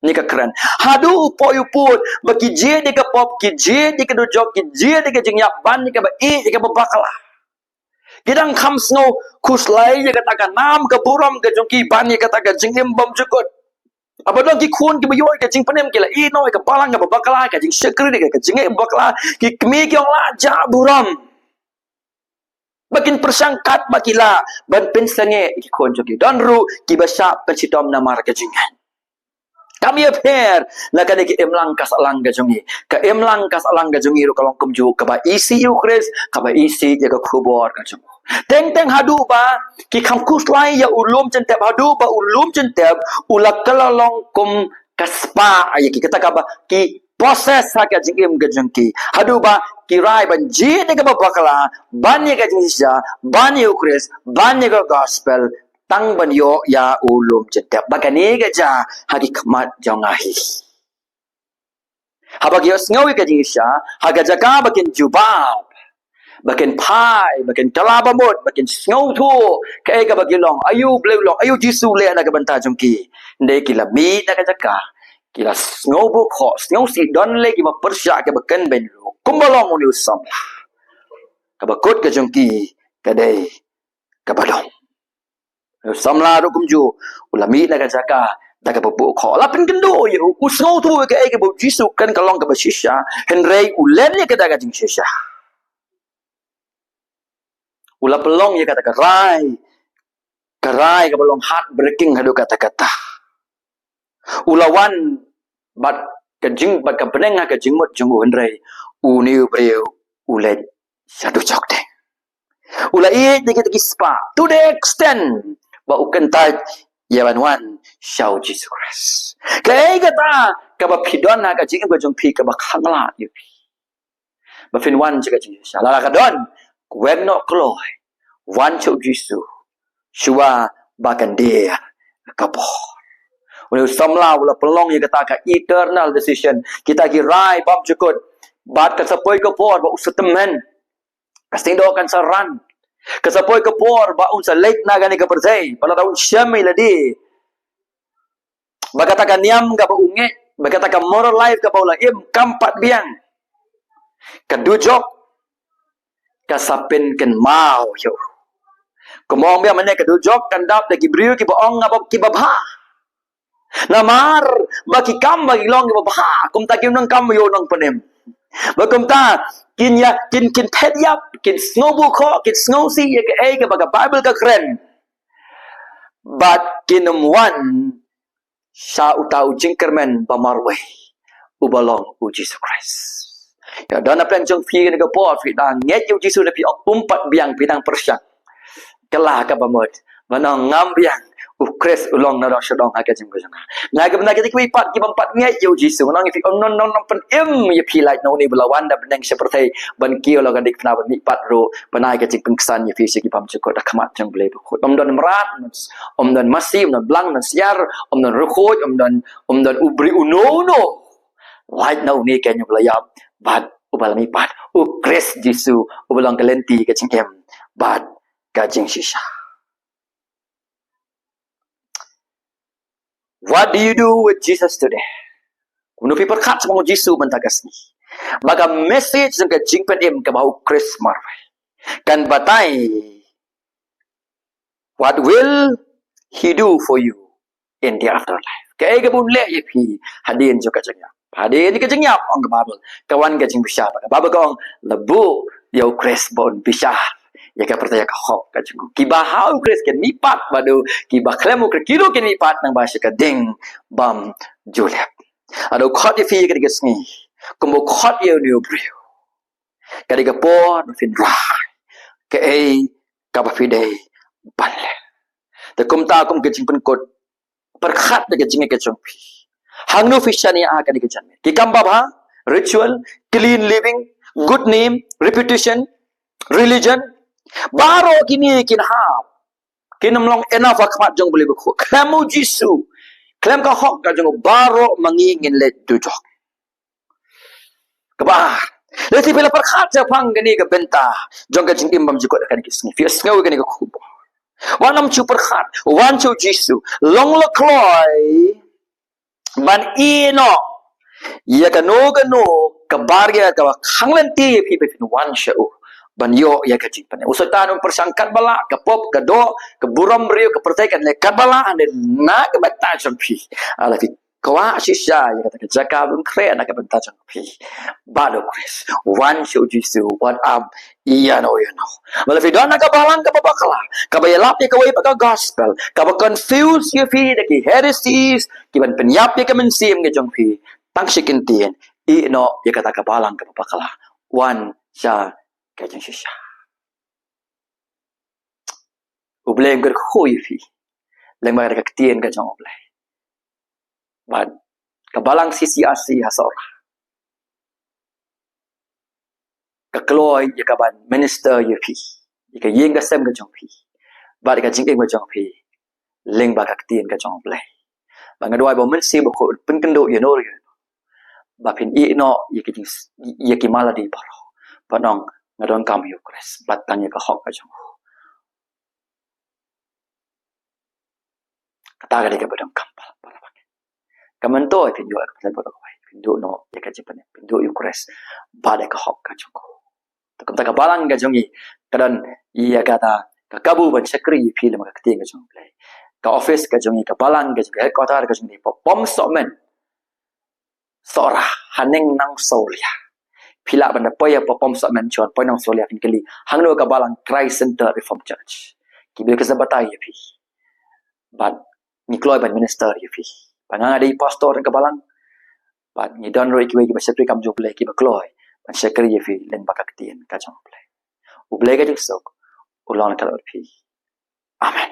A: ni ka kran hadu po yu put baki je de ka pop ki je de ka do jok ki je de ka jing yap ban ni ka ba ka babakala kidang kham snow kuslai ya katakan nam ka buram ka jong ki ban ni katakan jingim bom jukut Abadong ki kun ki bayoy ka jing panem kila inoy ka palang ka babakala ka jing sekri ka jing babakala ki kmi ki ong la ja buram bakin persangkat bakila ban pensange ki kun joki don ru ki basa pensitom namar ka jingan kami apher na ka ki emlang kas alang ka jongi ka emlang kas alang ka jongi ru kalong kumju ka ba isi yu kris ka ba isi ya ka khubor ka jongi Teng hadu ba ki kamkus lai ya ulum centep hadu ba ulum centep ulak kelalong kum kaspa ya ki kata ba ki proses ha ka jingim ga jengki hadu ba ki rai ban ji ne ka bakala ban ye ka jingsha ban ye ukris ban ye ka gospel tang ban yo ya ulum centep bakani ga ja hadi khamat jangahi habag yo sngawi ka jingsha haga jaka bakin jubab bakin pai, bakin kalabamot, bakin snow tu, kaya ka bagilong, ayu blewlong, ayu Jisu le na kabanta jungki, hindi kila mi na kajaka, kila snow book ho, snow si don le ki mapersya ka bakan benlo, kumbalong mo ni usam, kabakot ka jungki, kaday kabalong, usam la ro kumju, ulami na kajaka, daga babu ko lapin kendo yo usnow tu kaya ka bu Jisu kan kalong ka basisya, henrei ulen ni ka daga jing sisya. Ula pelong ya kata karai ka pelong heartbreaking hadu kata-kata. Ulawan bat kajing bat ka peneng ka jingmot junggu hendrai uniu breu ulen satu jok deng. Ula dikit spa to the extent ba ukentaj yawan wan shau Jesus Christ. Kaya kata ka ba pidon ka jing ka jung pi ka ba khangla yu. Ba fin wan jaga Jesus. Lala ka don when not kloy one chok Jisu shua bakan dia kapo ulu samla ula pelong ya kata ka eternal decision kita ki rai bab jukut Bat kasapoi ka por ba usatamen. Kastindo kan saran. Kasapoi ka por ba un sa late na gani ka percay. Pala taon siyami ladi. Bagata ka niam ka ba unge. Bagata ka moral life ka ba ulaim. Kampat biang. Kadujok. Kasapin ken mau yo. Kumong biang mana kadujok. Kandap lagi beriu ki boong ngabab ki babha. Namar. Baki kam bagi long ki babha. Kum takim nang kam yo nang penem. Bakum ta kin pet yap kin snow bu ko kin snow si ya ke ai ke baga Bible ka keren but kin one sa utau jingkermen bamarwe ubalong u Jesus Christ ya dana plan jong phi ke po phi dan nge u Jesus na phi umpat biang pinang persyak kelah ka bamot manang ngam biang u Christ ulong na do shadong ha ke jing ko jang na ke benda ke ki pat ki bampat nge u Jesus manang phi non pen ya phi like no ni belawan da beneng seperti ban kio la gadik na ban ni pat ro banai ke jing pengsan ya phi se ki pam cekot da khamat jang ble ko don merat don masim don blang don siar don rukhoj don ubri uno no like no ni ke nyu belayap bat ubalami pat u Christ Jesus ubalang kalenti ke jing em bat ka jing shisha. What do you do with Jesus today? Kung perkat sa mga Jesus mantagas ni. Baga message ng kajing panim kabaw Chris Marway. Kan batay, what will He do for you in the afterlife? Kaya gabun le yapi hadin jo kajing yap. Hadin kajing yap ang kababal. Kawan kajing bisya. Baga kong labu yaw Chris bon bisya. Ya ka percaya ka hok ka jengku kibahau Chris ken nipat badu kibah klemu ke kilo ken nipat nang bahasa ka ding bam julep ado khot ye fi ka digasngi kumbo khot ye ni brio ka diga po no fin dra ke ai ka ba fi dei balle te kum ta kum ke jing pen kot perkhat de ke jing ke chong pi hang no fi shani a ka diga jan ki kam ba ritual clean living good name reputation religion baro kini kinhap kinamlong enough akmat jong boleh berku klamu jisu klam ka hok ka jong baro mangingin let dujok kaba leti bila perkhat japang gani ka benta jong ka jing imbam jikot kan kisni fi sngaw gani ka kubo wanam chu perkhat wan chu jisu long la kloi ban ino ya ka no ka barya ka khanglenti fi fi wan shau banyo ya kecil pane usutan persangkat bala ke pop ke do ke buram rio ke pertaikan le kabala ande na ke bata champi ala fi kwa shisha ya kata ke jakabun kre na ke bata champi bado Chris one show jisu what up iya no you know mala fi dona ka balang ka babakala ka bayalap ya ka way pa gospel ka ba confuse ya fi de ki heresies ki ban penyap ya ka mensim ke champi tang sikintin i no ya kata ka balang ka babakala one sha kajang shisha ublay ngar khoy fi leng ma ka tien ka jong ublay bad kabalang sisi asi hasora ka kloy ya ka ban minister ya fi ka yeng ka sem ka jong fi bad ka jing ka jong fi leng ba ka tien ka jong ublay ba ngadoi ba men si ba ko pen kendo you know ba pin i no ya ki ya ki maladi paro panong ngadon kam yu Chris batanya ka hok ka jong kata ga de ka badam kam para pakai kamanto pin yo ka ba ko pin do no ya ka jipan pin do yu Chris ba de ka hok ka jong takam ta ka balang ga jong i kadan iya kata ka kabu ban sakri phi le ma ka ting ga jong play ka office ka jong i ka balang ga jong headquarter ka jong i pom somen sora haneng nang solia pila banda poya popom sa mention poy nang solia fin kali hangno ka balang Christ Center Reform Church kibil ka sabatay pi but ni kloy ban minister pi pananga dei pastor ka balang but ni don roi ki secretary kam jo play ki ba kloy ban secretary pi len bakak tien ka jong play u play ka jong sok ulon ka pi amen